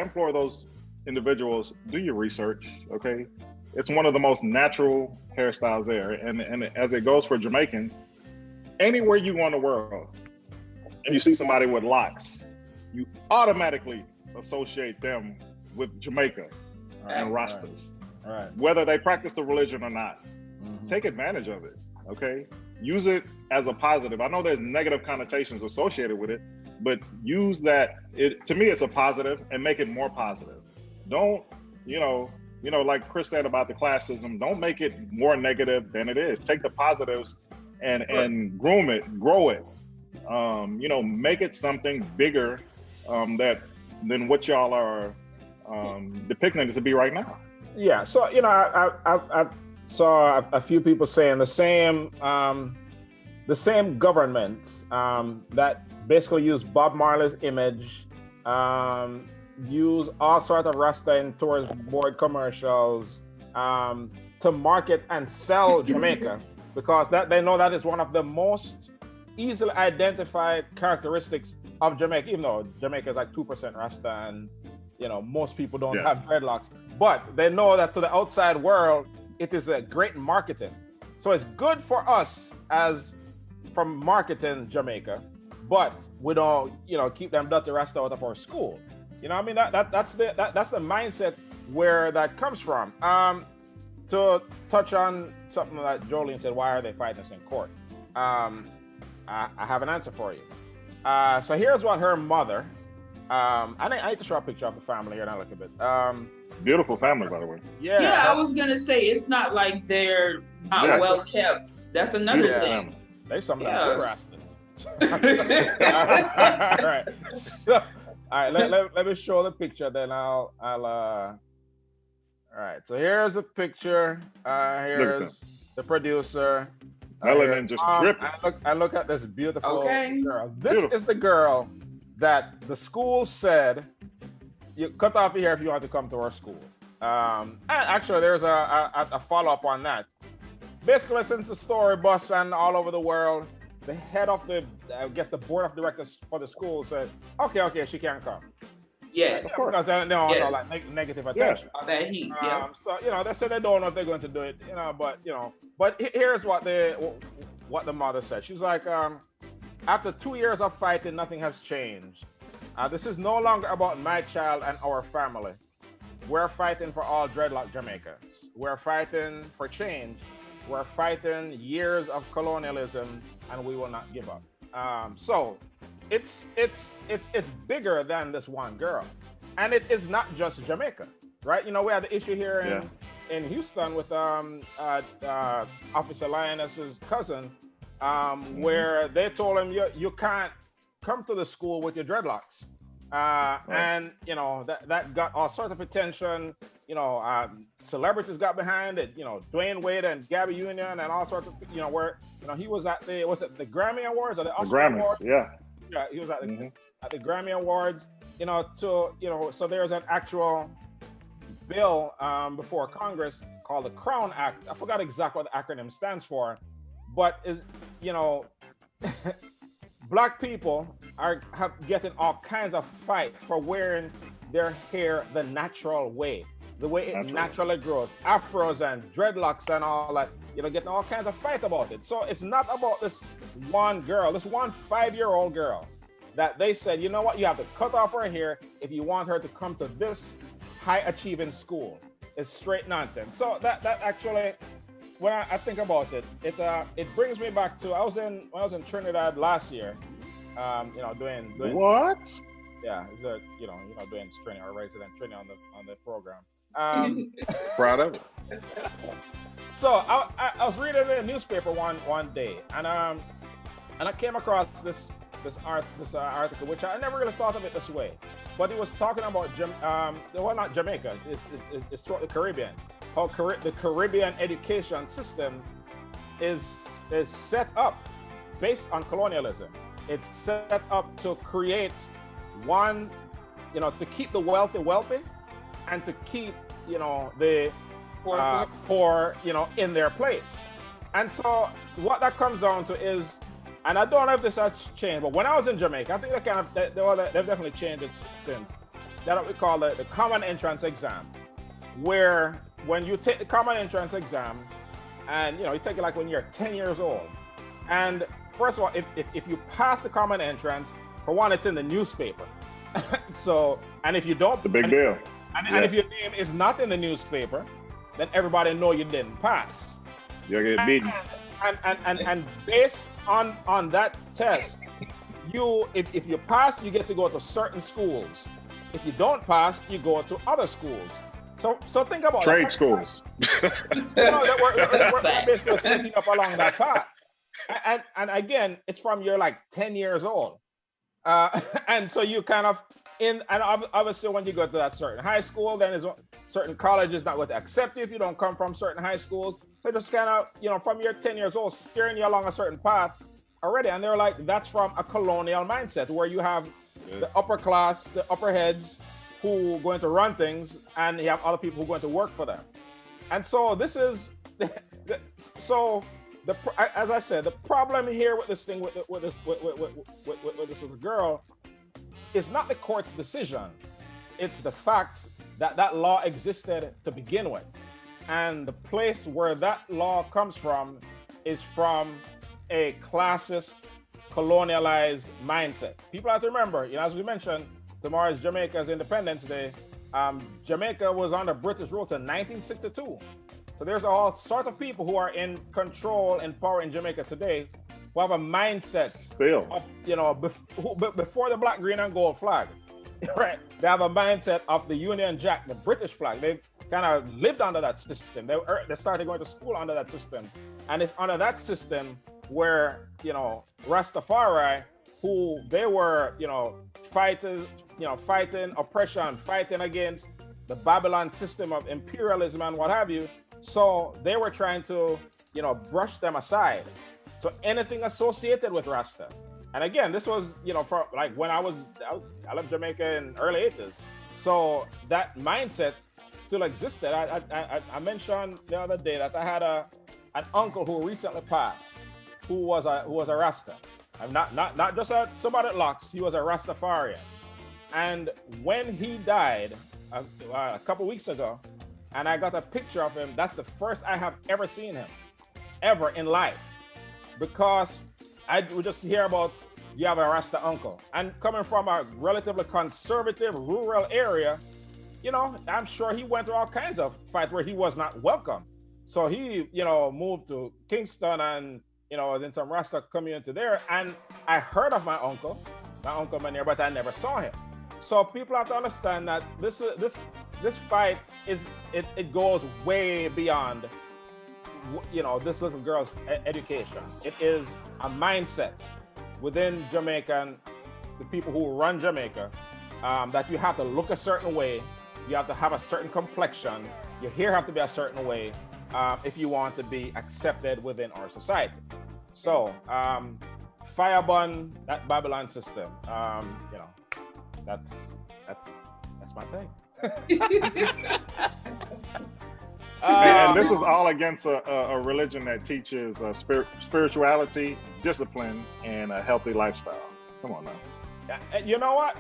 implore those individuals, do your research. Okay. It's one of the most natural hairstyles there, and as it goes for Jamaicans, anywhere you go in the world, and you see somebody with locks, you automatically associate them with Jamaica and Rastas, right. Whether they practice the religion or not. Take advantage of it, okay? Use it as a positive. I know there's negative connotations associated with it, but use that. To me, it's a positive, and make it more positive. Don't, like Chris said about the classism, don't make it more negative than it is. Take the positives and groom it, grow it. Make it something bigger than what y'all are depicting it to be right now. Yeah. So I saw a few people saying the same government that basically used Bob Marley's image, use all sorts of Rasta in tourist board commercials to market and sell Jamaica, because they know that is one of the most easily identified characteristics of Jamaica, even though Jamaica is like 2% Rasta and most people don't have dreadlocks, but they know that to the outside world it is a great marketing. So it's good for us from marketing Jamaica, but we don't keep them dirty Rasta out of our school. I mean that's the mindset where that comes from. To touch on something that Jolene said, why are they fighting us in court? I have an answer for you. So here's what her mother, I need to show a picture of the family here now, look a bit. Beautiful family, by the way. Yeah, I was gonna say, it's not like they're not well kept. That's another thing. They some of them Rastas. All right. So, all right, let me show the picture, then I'll all right, so here's the picture. Here's the producer. Melanin just dripping. I look at this beautiful girl. This is the girl that the school said, you cut off your hair if you want to come to our school. And actually, there's a follow-up on that. Basically, since the story bus and all over the world, the head of the board of directors for the school said, okay, she can come. Yes, of course. Because they don't want like negative attention. All that heat. So they said they don't know if they're going to do it. But here's what the mother said. She's like, after 2 years of fighting, nothing has changed. This is no longer about my child and our family. We're fighting for all dreadlock Jamaicans. We're fighting for change. We're fighting years of colonialism, and we will not give up. So it's bigger than this one girl, and it is not just Jamaica, right? We had the issue here in Houston with Officer Lioness's cousin, where they told him you can't come to the school with your dreadlocks. And that got all sorts of attention. Celebrities got behind it. Dwayne Wade and Gabby Union and all sorts of where he was at the Grammy Awards or the Oscar Awards? Yeah, he was at the Grammy Awards. So there's an actual bill before Congress called the Crown Act. I forgot exactly what the acronym stands for, but Black people are getting all kinds of fights for wearing their hair the natural way, the way it naturally grows, afros and dreadlocks and all that. Getting all kinds of fights about it. So it's not about this one girl, this one 5-year-old girl, that they said, you know what, you have to cut off her hair if you want her to come to this high achieving school. It's straight nonsense. So that actually, when I think about it, it brings me back to when I was in Trinidad last year, doing what? Yeah, doing training or resident training on the program. Proud of it. So I was reading the newspaper one day, and I came across this article, which I never really thought of it this way, but it was talking about not Jamaica, it's throughout the Caribbean, how the Caribbean education system is set up based on colonialism. It's set up to create to keep the wealthy and to keep the poor in their place. And so what that comes down to is, and I don't know if this has changed, but when I was in Jamaica, I think they've definitely changed it since. That's what we call the common entrance exam, where when you take the common entrance exam, and you take it like when you're 10 years old, and first of all, if you pass the common entrance, for one, it's in the newspaper. So, and if you don't, the big deal. And if your name is not in the newspaper, then everybody know you didn't pass. You'll get beaten. And based on that test, if you pass, you get to go to certain schools. If you don't pass, you go to other schools. So think about trade schools. We're basically sitting up along that path. And again, it's from you're like 10 years old. And so you kind of and obviously when you go to that certain high school, then there's certain colleges not going to accept you if you don't come from certain high schools. So just kind of, from your 10 years old, steering you along a certain path already. And they're like, that's from a colonial mindset where you have the upper class, the upper heads who are going to run things, and you have other people who are going to work for them. And so this is, as I said, the problem here with this thing, with this little girl, is not the court's decision. It's the fact that law existed to begin with. And the place where that law comes from is from a classist, colonialized mindset. People have to remember, as we mentioned, tomorrow is Jamaica's Independence Day. Jamaica was under British rule till 1962. So there's all sorts of people who are in control and power in Jamaica today who have a mindset still of, before the black, green, and gold flag, right? They have a mindset of the Union Jack, the British flag. They kind of lived under that system. They started going to school under that system. And it's under that system where, Rastafari, who they were, fighting oppression, fighting against the Babylon system of imperialism and what have you. So they were trying to, brush them aside. So anything associated with Rasta. And again, this was, for like when I left Jamaica in early 80s. So that mindset still existed. I mentioned the other day that I had an uncle who recently passed, who was a Rasta. I'm not just somebody that locks, he was a Rastafarian. And when he died a couple weeks ago, and I got a picture of him, that's the first I have ever seen him, ever in life. Because I would just hear about, you have a Rasta uncle. And coming from a relatively conservative rural area, I'm sure he went through all kinds of fights where he was not welcome. So he, moved to Kingston and, then some Rasta community there. And I heard of my uncle Manir, but I never saw him. So people have to understand that this fight it goes way beyond, this little girl's education. It is a mindset within Jamaica and the people who run Jamaica that you have to look a certain way, you have to have a certain complexion, your hair have to be a certain way if you want to be accepted within our society. So, firebun that Babylon system, you know, that's my thing. And this is all against a religion that teaches spirituality, discipline, and a healthy lifestyle. Come on now. You know what?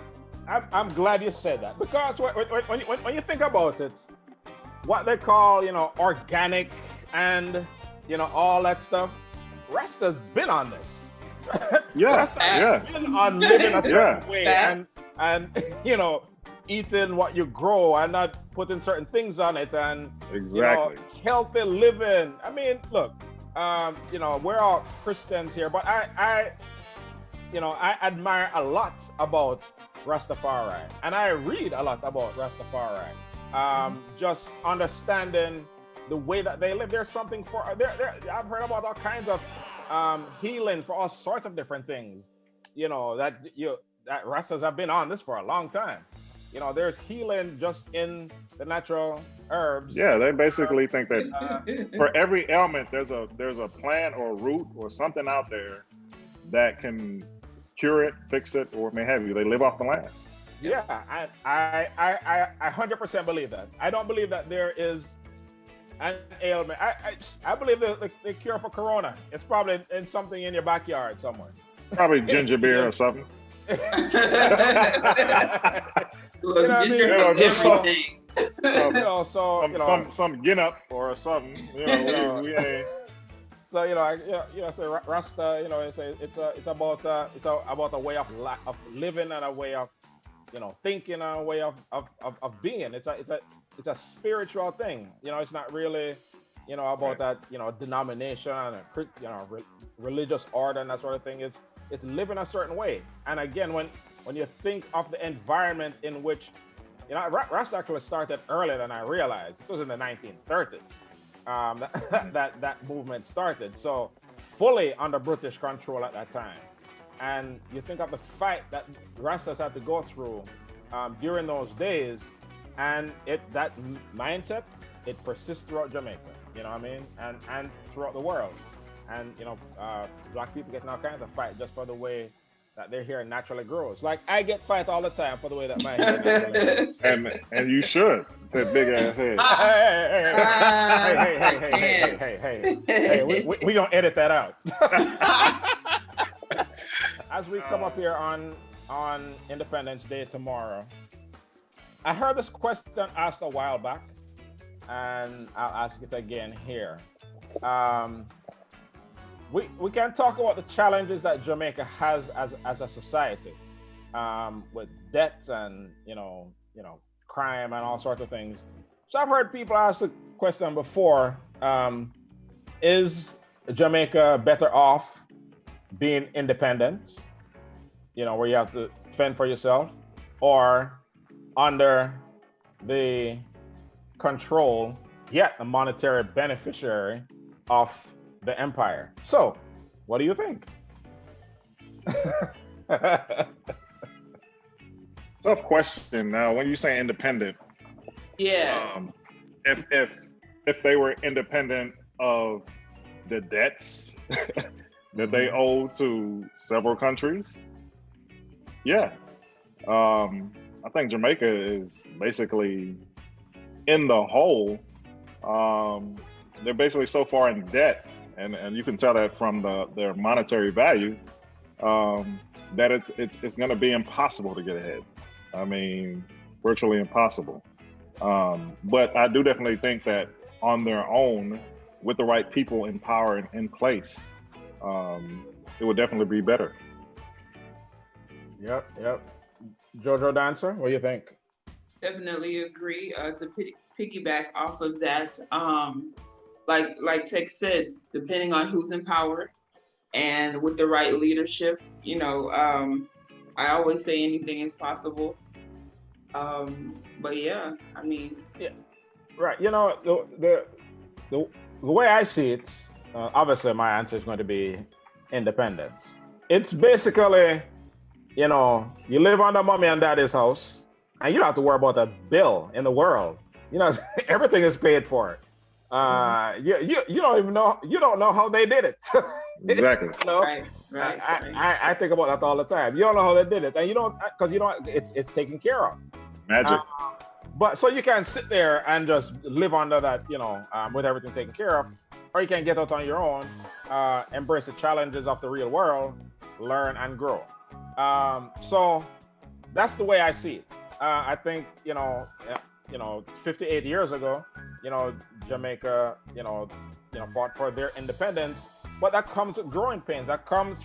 I'm glad you said that, because when you think about it, what they call, you know, organic and, you know, all that stuff, Rasta's been on this. Rasta's been on living a certain way and you know, eating what you grow and not putting certain things on it, and you know, healthy living. I mean, look, you know, we're all Christians here, but I you know, I admire a lot about Rastafari, and I read a lot about Rastafari. Just understanding the way that they live. There's something for I've heard about all kinds of healing for all sorts of different things. You know, that Rastas have been on this for a long time. You know, there's healing just in the natural herbs. Yeah, they basically think that for every ailment, there's a plant or a root or something out there that can cure it, fix it, or may have you. They live off the land. Yeah, I 100% believe that. I don't believe that there is an ailment. I believe the cure for corona is probably in something in your backyard somewhere. Probably ginger beer or something. Look, you know what I mean? you know, just everything. Some Guinness or something. You know, we ain't. So you know, so Rasta, you know, it's about a way of living and a way of, you know, thinking and a way of being. It's a spiritual thing. You know, it's not really, you know, about that, you know, denomination and you know, religious order and that sort of thing. It's living a certain way. And again, when you think of the environment in which, you know, Rasta actually started earlier than I realized. It was in the 1930s. That movement started, so fully under British control at that time. And you think of the fight that Rastas had to go through during those days, and that mindset, it persists throughout Jamaica. You know what I mean? And throughout the world. And you know, black people getting all kinds of fight just for the way that their hair naturally grows. Like I get fight all the time for the way that my hair naturally grows. And you should. That big ass head. Hey, we gonna edit that out. As we come up here on Independence Day tomorrow, I heard this question asked a while back, and I'll ask it again here. We can talk about the challenges that Jamaica has as a society, with debts and you know crime and all sorts of things. So I've heard people ask the question before: is Jamaica better off being independent, you know, where you have to fend for yourself, or under the control, yet a monetary beneficiary of the empire? So, what do you think? Tough question. Now, when you say independent, if they were independent of the debts that they owe to several countries, yeah, I think Jamaica is basically in the hole. They're basically so far in debt, and you can tell that from their monetary value, that it's going to be impossible to get ahead. I mean, virtually impossible. But I do definitely think that on their own, with the right people in power and in place, it would definitely be better. Yep. Jojo Dancer, what do you think? Definitely agree. To piggyback off of that, like Tex said, depending on who's in power and with the right leadership, you know, I always say anything is possible. But yeah, I mean, yeah, right. You know, the way I see it, obviously my answer is going to be independence. It's basically, you know, you live under mommy and daddy's house, and you don't have to worry about a bill in the world. You know, everything is paid for. You don't even know, you don't know how they did it. Exactly. You know, Right. I think about that all the time. You don't know how they did it, and you don't, because you don't. It's taken care of. Magic. But so you can sit there and just live under that, you know, with everything taken care of, or you can get out on your own, embrace the challenges of the real world, learn and grow. So that's the way I see it. I think, you know, 58 years ago, you know, Jamaica, fought for their independence, but that comes with growing pains. That comes,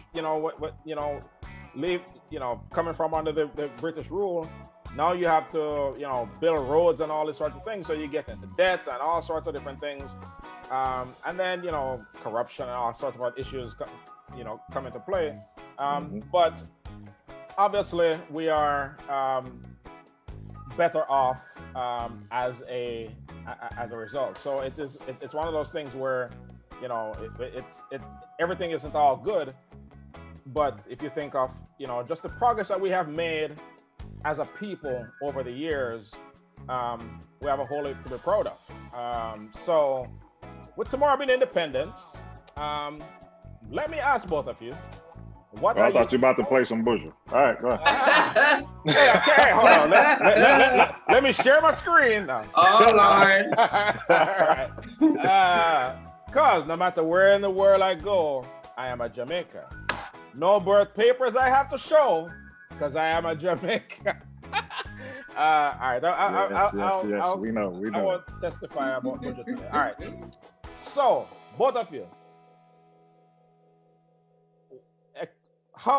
coming from under the British rule. Now you have to, build roads and all these sorts of things. So you get into debt and all sorts of different things. And then, corruption and all sorts of issues, come into play. But obviously we are better off as a result. So it's one of those things where, everything isn't all good. But if you think of, just the progress that we have made as a people over the years, we have a whole lot to be proud of. So with tomorrow being independence, let me ask both of you, I thought you were about to play some Buju. All right, go ahead. Okay, hold on. Let me share my screen now. Oh, Lord. All right. Because no matter where in the world I go, I am a Jamaican. No birth papers I have to show, because I am a Jamaican. All right. Yes. We know. I won't testify about Buju today. All right. So, both of you,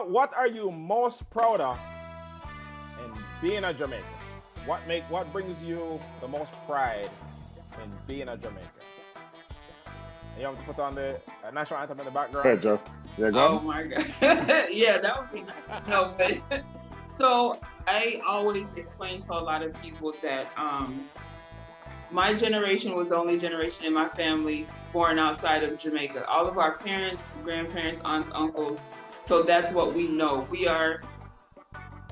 what are you most proud of in being a Jamaican? What brings you the most pride in being a Jamaican? You have to put on the national anthem in the background. Hey, Joe. Yeah, go Oh my God. Yeah, that would be nice. No, but so I always explain to a lot of people that my generation was the only generation in my family born outside of Jamaica. All of our parents, grandparents, aunts, uncles. So that's what we know. We are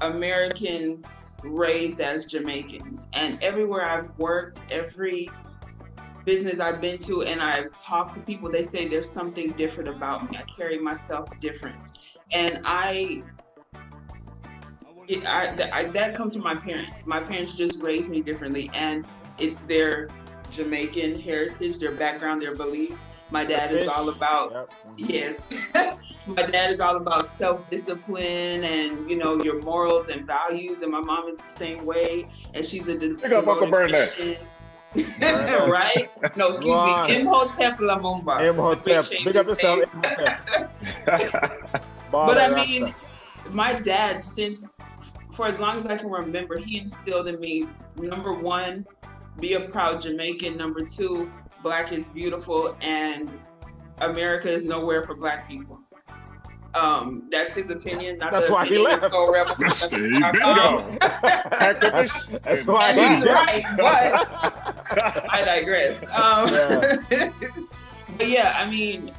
Americans raised as Jamaicans. And everywhere I've worked, every business I've been to, and I've talked to people, they say there's something different about me. I carry myself different. And that comes from my parents. My parents just raised me differently, and it's their Jamaican heritage, their background, their beliefs. My dad is all about, yes. My dad is all about self-discipline and, your morals and values. And my mom is the same way. And she's a devoted Christian. Right? No, excuse me. Imhotep Lamumba. Imhotep. Big up yourself. But I mean, my dad, for as long as I can remember, he instilled in me, number one, be a proud Jamaican. Number two, Black is beautiful, and America is nowhere for Black people. That's his opinion. That's why he left. So That's why he's right, but I digress. But yeah, I mean,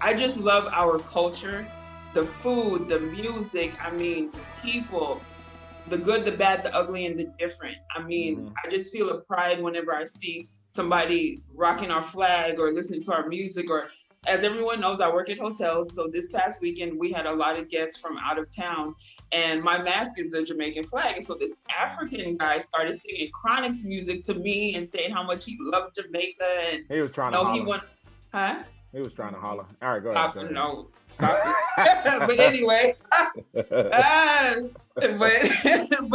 I just love our culture, the food, the music. I mean, the people, the good, the bad, the ugly, and the different. I mean, I just feel a pride whenever I see somebody rocking our flag or listening to our music. Or, as everyone knows, I work at hotels. So this past weekend, we had a lot of guests from out of town, and my mask is the Jamaican flag. And so this African guy started singing Chronic's music to me and saying how much he loved Jamaica. And he was trying to holler. He was trying to holler. All right, go ahead. No, stop it. But anyway, but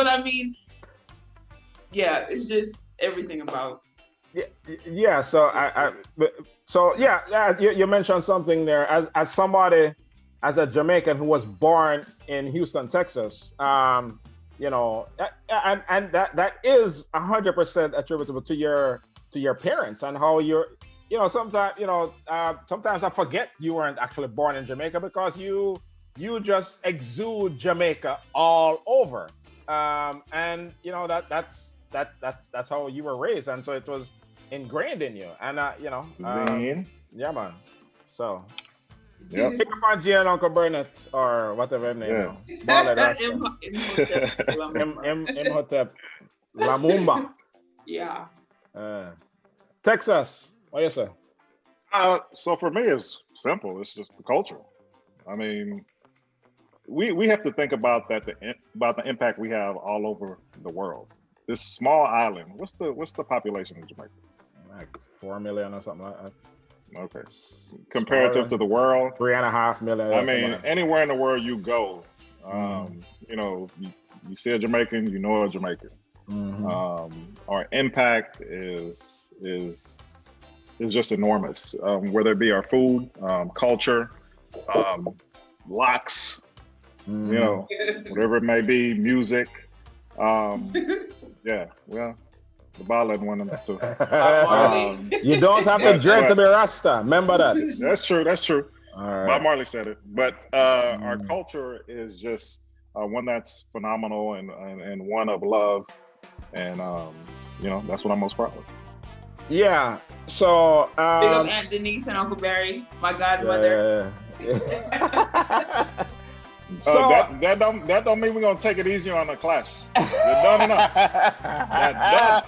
I mean, yeah, it's just everything about. Yeah. So you mentioned something there. As somebody, as a Jamaican who was born in Houston, Texas, and that is 100% attributable to your parents and how you're. Sometimes I forget you weren't actually born in Jamaica because you just exude Jamaica all over, and that's how you were raised, and so it was ingrained in you, and yeah, man. So Yep. Pick up on G and Uncle Burnett or whatever his name is. Imhotep Lamumba. Yeah. Texas, what you say? So for me, it's simple. It's just the culture. I mean, we have to think about about the impact we have all over the world. This small island. What's the population of Jamaica? Like 4 million or something like that. Okay. Comparative to the world, 3.5 million. I mean, anywhere in the world you go, you know, you see a Jamaican, you know a Jamaican. Our impact is just enormous. Whether it be our food, culture, locks, you know, whatever it may be, music. Yeah, well, the ballad one of them too. You don't have to dread to be Rasta. Remember that. That's true. That's true. All right. Bob Marley said it. But our culture is just one that's phenomenal and one of love. And, you know, that's what I'm most proud of. Yeah. So big up Aunt Denise and Uncle Barry, my godmother. So that don't mean we're gonna take it easy on the clash. You're done enough.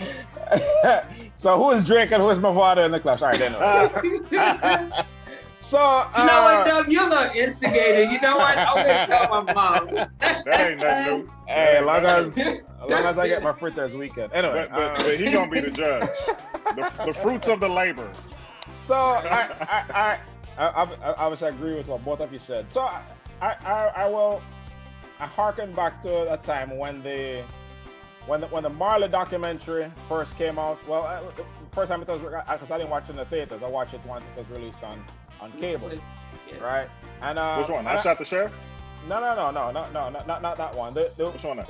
Done. So who is Drake and who is Mavado in the clash? All right, anyway. So you know what, Doug? You look instigated. You know what? I'm gonna tell my mom. That ain't nothing new. Hey, as long as I get my fritters weekend. Anyway, but he gonna be the judge. The fruits of the labor. So I obviously agree with what both of you said. So I harken back to a time when the Marley documentary first came out. Well, first time it was, because I didn't watch it in the theaters. I watched it once it was released on cable, right? And which one? I Shot the Sheriff? No, not that one. Which one?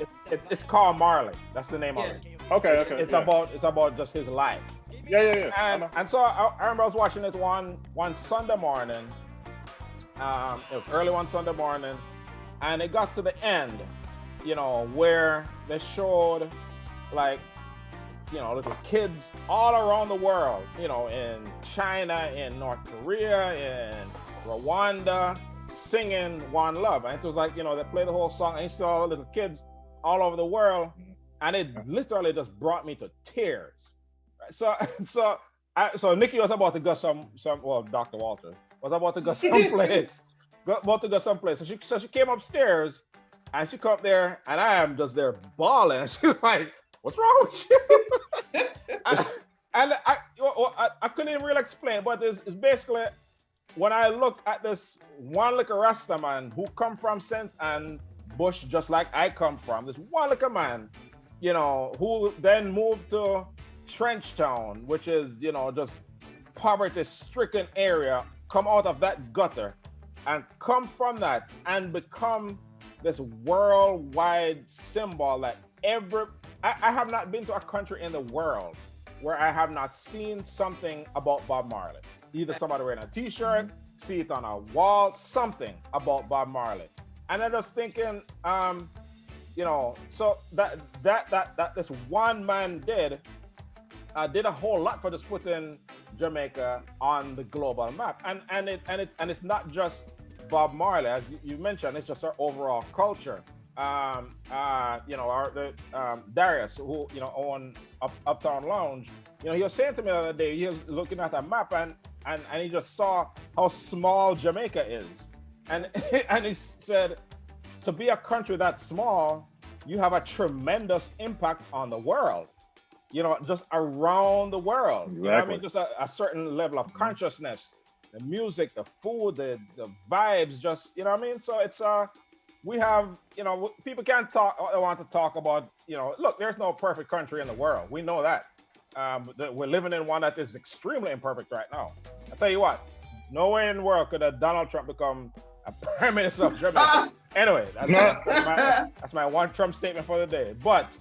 It's called Marley. That's the name of it. Okay. It's about just his life. Yeah. And so I remember I was watching it one Sunday morning. It was early one Sunday morning, and it got to the end, you know, where they showed, like, you know, little kids all around the world, you know, in China, in North Korea, in Rwanda, singing One Love. And it was like, you know, they played the whole song, and you saw little kids all over the world, and it literally just brought me to tears. So Nikki was about to go well, Dr. Walter was about to go someplace. So she came upstairs, and she come up there, and I am just there bawling. And she's like, "What's wrong with you?" I couldn't even really explain, but it's basically when I look at this one little Rasta man who come from St. Ann Bush, just like I come from, this one little man, you know, who then moved to Trenchtown, which is, you know, just poverty-stricken area, come out of that gutter and come from that and become this worldwide symbol that I have not been to a country in the world where I have not seen something about Bob Marley. Either somebody wearing a t-shirt, see it on a wall, something about Bob Marley. And I'm just thinking, you know, so that this one man did a whole lot for just putting Jamaica on the global map. And it's not just Bob Marley, as you mentioned, it's just our overall culture. You know, Darius, who, you know, owned Uptown Lounge, you know, he was saying to me the other day, he was looking at a map and he just saw how small Jamaica is. And he said, to be a country that small, you have a tremendous impact on the world. You know, just around the world. Exactly. You know what I mean? Just a certain level of consciousness, the music, the food, the vibes, just, you know what I mean? So it's, we have, you know, people can't want to talk about, you know, look, there's no perfect country in the world. We know that. We're living in one that is extremely imperfect right now. I'll tell you what, nowhere in the world could Donald Trump become a prime minister of Jamaica. Anyway, that's my one Trump statement for the day. But,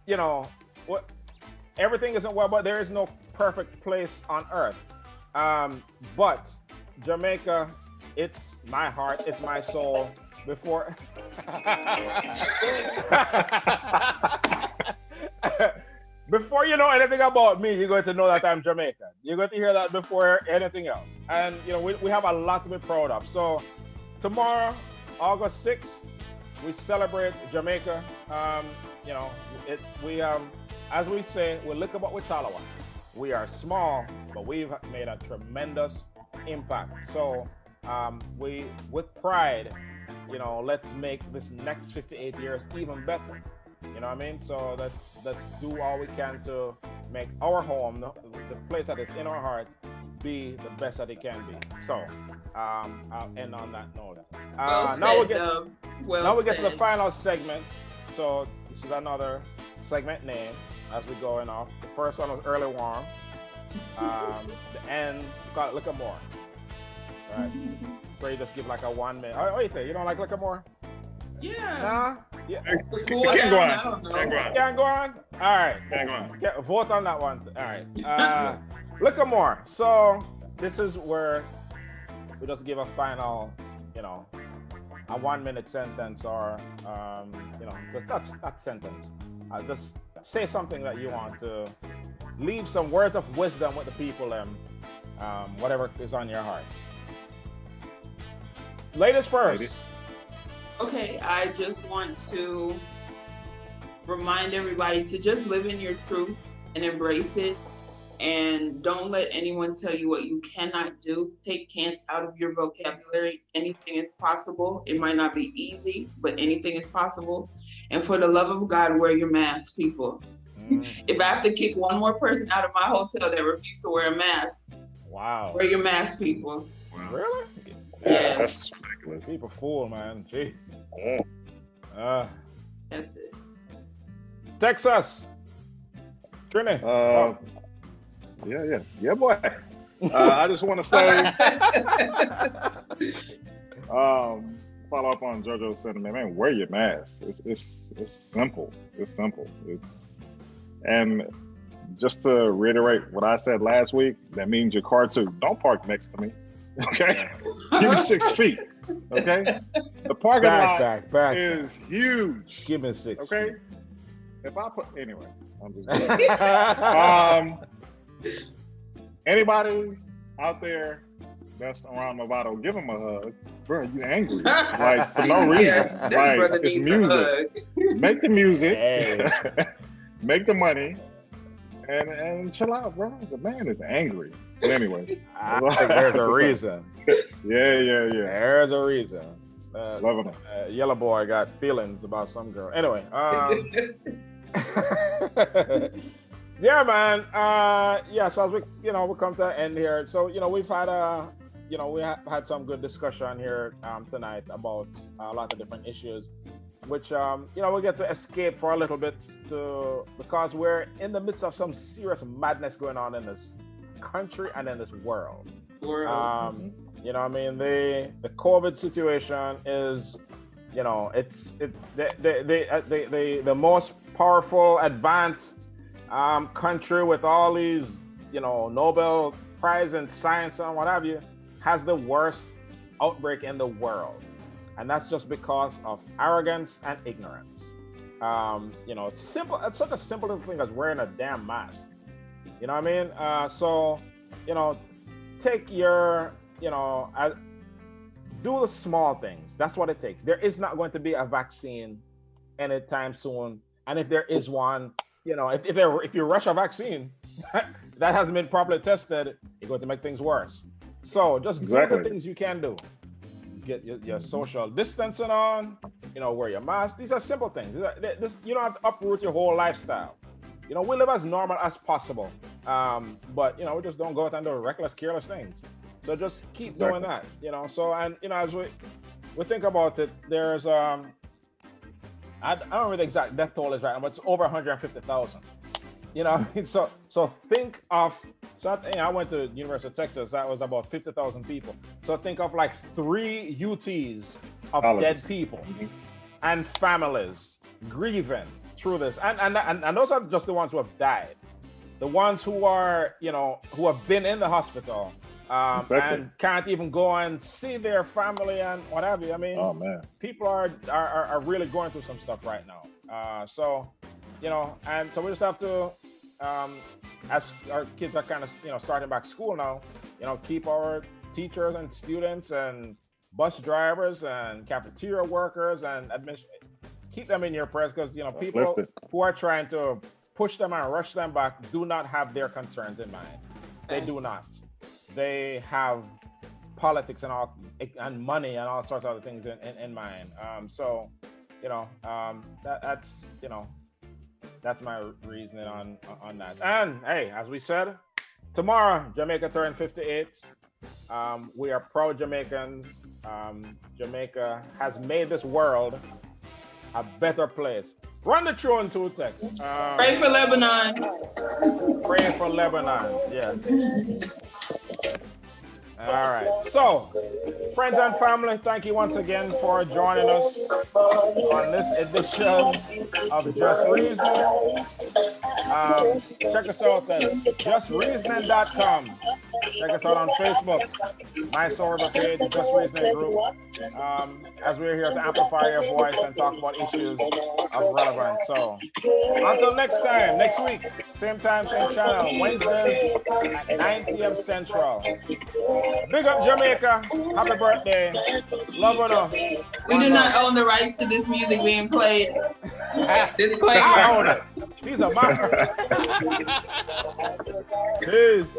you know, everything isn't well, but there is no perfect place on earth. But Jamaica, it's my heart, it's my soul. Before you know anything about me, you're going to know that I'm Jamaican. You're going to hear that before anything else. And we have a lot to be proud of. So tomorrow, August 6th, we celebrate Jamaica. We as we say, we look about with Talawa. We are small, but we've made a tremendous impact. So we, with pride, let's make this next 58 years even better. You know what I mean? So let's do all we can to make our home, the place that is in our heart, be the best that it can be. So I'll end on that note. Now we get to the final segment. So this is another segment name as we going off. The first one was early warm. The end, we call it liquor more. Right? Where you just give like a 1 minute. Oh, what do you think? You don't like liquor more? Yeah. Nah? Yeah. Can't go on. Can't go on? All right. Can't go on. Vote on that one. All right. Look at more. So this is where we just give a final, a 1 minute sentence or, just that sentence. Just say something that you want to leave some words of wisdom with the people and whatever is on your heart. Ladies first. Okay, I just want to remind everybody to just live in your truth and embrace it. And don't let anyone tell you what you cannot do. Take can'ts out of your vocabulary. Anything is possible. It might not be easy, but anything is possible. And for the love of God, wear your mask, people. If I have to kick one more person out of my hotel that refused to wear a mask, wow. Wear your mask, people. Wow. Really? Yeah. That's ridiculous. People fool, man. Jeez. Yeah. That's it. Texas. Trini. Yeah, boy. I just want to say, follow up on JoJo's sentiment, man. Wear your mask. It's simple. It's simple. And just to reiterate what I said last week, that means your car too. Don't park next to me. Okay, give me 6 feet. Okay, the parking lot is huge. Give me 6. Okay, if I put anyway, I'm just anybody out there that's around Mavado, give him a hug. Bro, you angry? Like for no reason. Like it's music. Make the music. Hey. Make the money. And chill out, bro. The man is angry. But anyway, I think there's a reason. Yeah. There's a reason. Loving it. Yellow boy got feelings about some girl. Anyway, yeah, man. So as we come to an end here. So we've had we had some good discussion here tonight about a lot of different issues, which we get to escape for a little bit because we're in the midst of some serious madness going on in this country and in this world. The COVID situation is, it's the most powerful, advanced country with all these, Nobel Prize in science and what have you, has the worst outbreak in the world. And that's just because of arrogance and ignorance. It's simple. It's such a simple little thing as wearing a damn mask. You know what I mean? Take your, do the small things. That's what it takes. There is not going to be a vaccine anytime soon. And if there is one, if you rush a vaccine that hasn't been properly tested, you're going to make things worse. So just do the things you can do. Get your social distancing on, wear your mask. These are simple things. You don't have to uproot your whole lifestyle. We live as normal as possible. But, we just don't go out and do reckless, careless things. So just keep doing that, So, and, as we think about it, there's, I don't know the exact death toll is right now, but it's over 150,000. So think of, I went to University of Texas, that was about 50,000 people. So think of like 3 UTs of dead people and families grieving through this. And those are just the ones who have died. The ones who are, who have been in the hospital and can't even go and see their family and what have you. I mean, oh, man. People are really going through some stuff right now. And so we just have to, as our kids are kind of starting back school now, keep our teachers and students and bus drivers and cafeteria workers and keep them in your prayers, because people who are trying to push them and rush them back do not have their concerns in mind. They do not. They have politics and money and all sorts of other things in mind. So that's my reasoning on that. And hey, as we said, tomorrow Jamaica turned 58. We are proud Jamaicans. Jamaica has made this world a better place. Run the tune to text. Pray for Lebanon. Pray for Lebanon. Yes. All right. So, friends and family, thank you once again for joining us on this edition of Just Reasoning. Check us out at justreasoning.com. Check us out on Facebook, My Solar Page, Just Reasoning Group. As we're here to amplify your voice and talk about issues of relevance. So, until next time, next week, same time, same channel, Wednesdays at 9 p.m. Central. Big up Jamaica. Happy birthday. Love you. We do not own the rights to this music being played. Disclaimer. I own it. These are mine. Peace.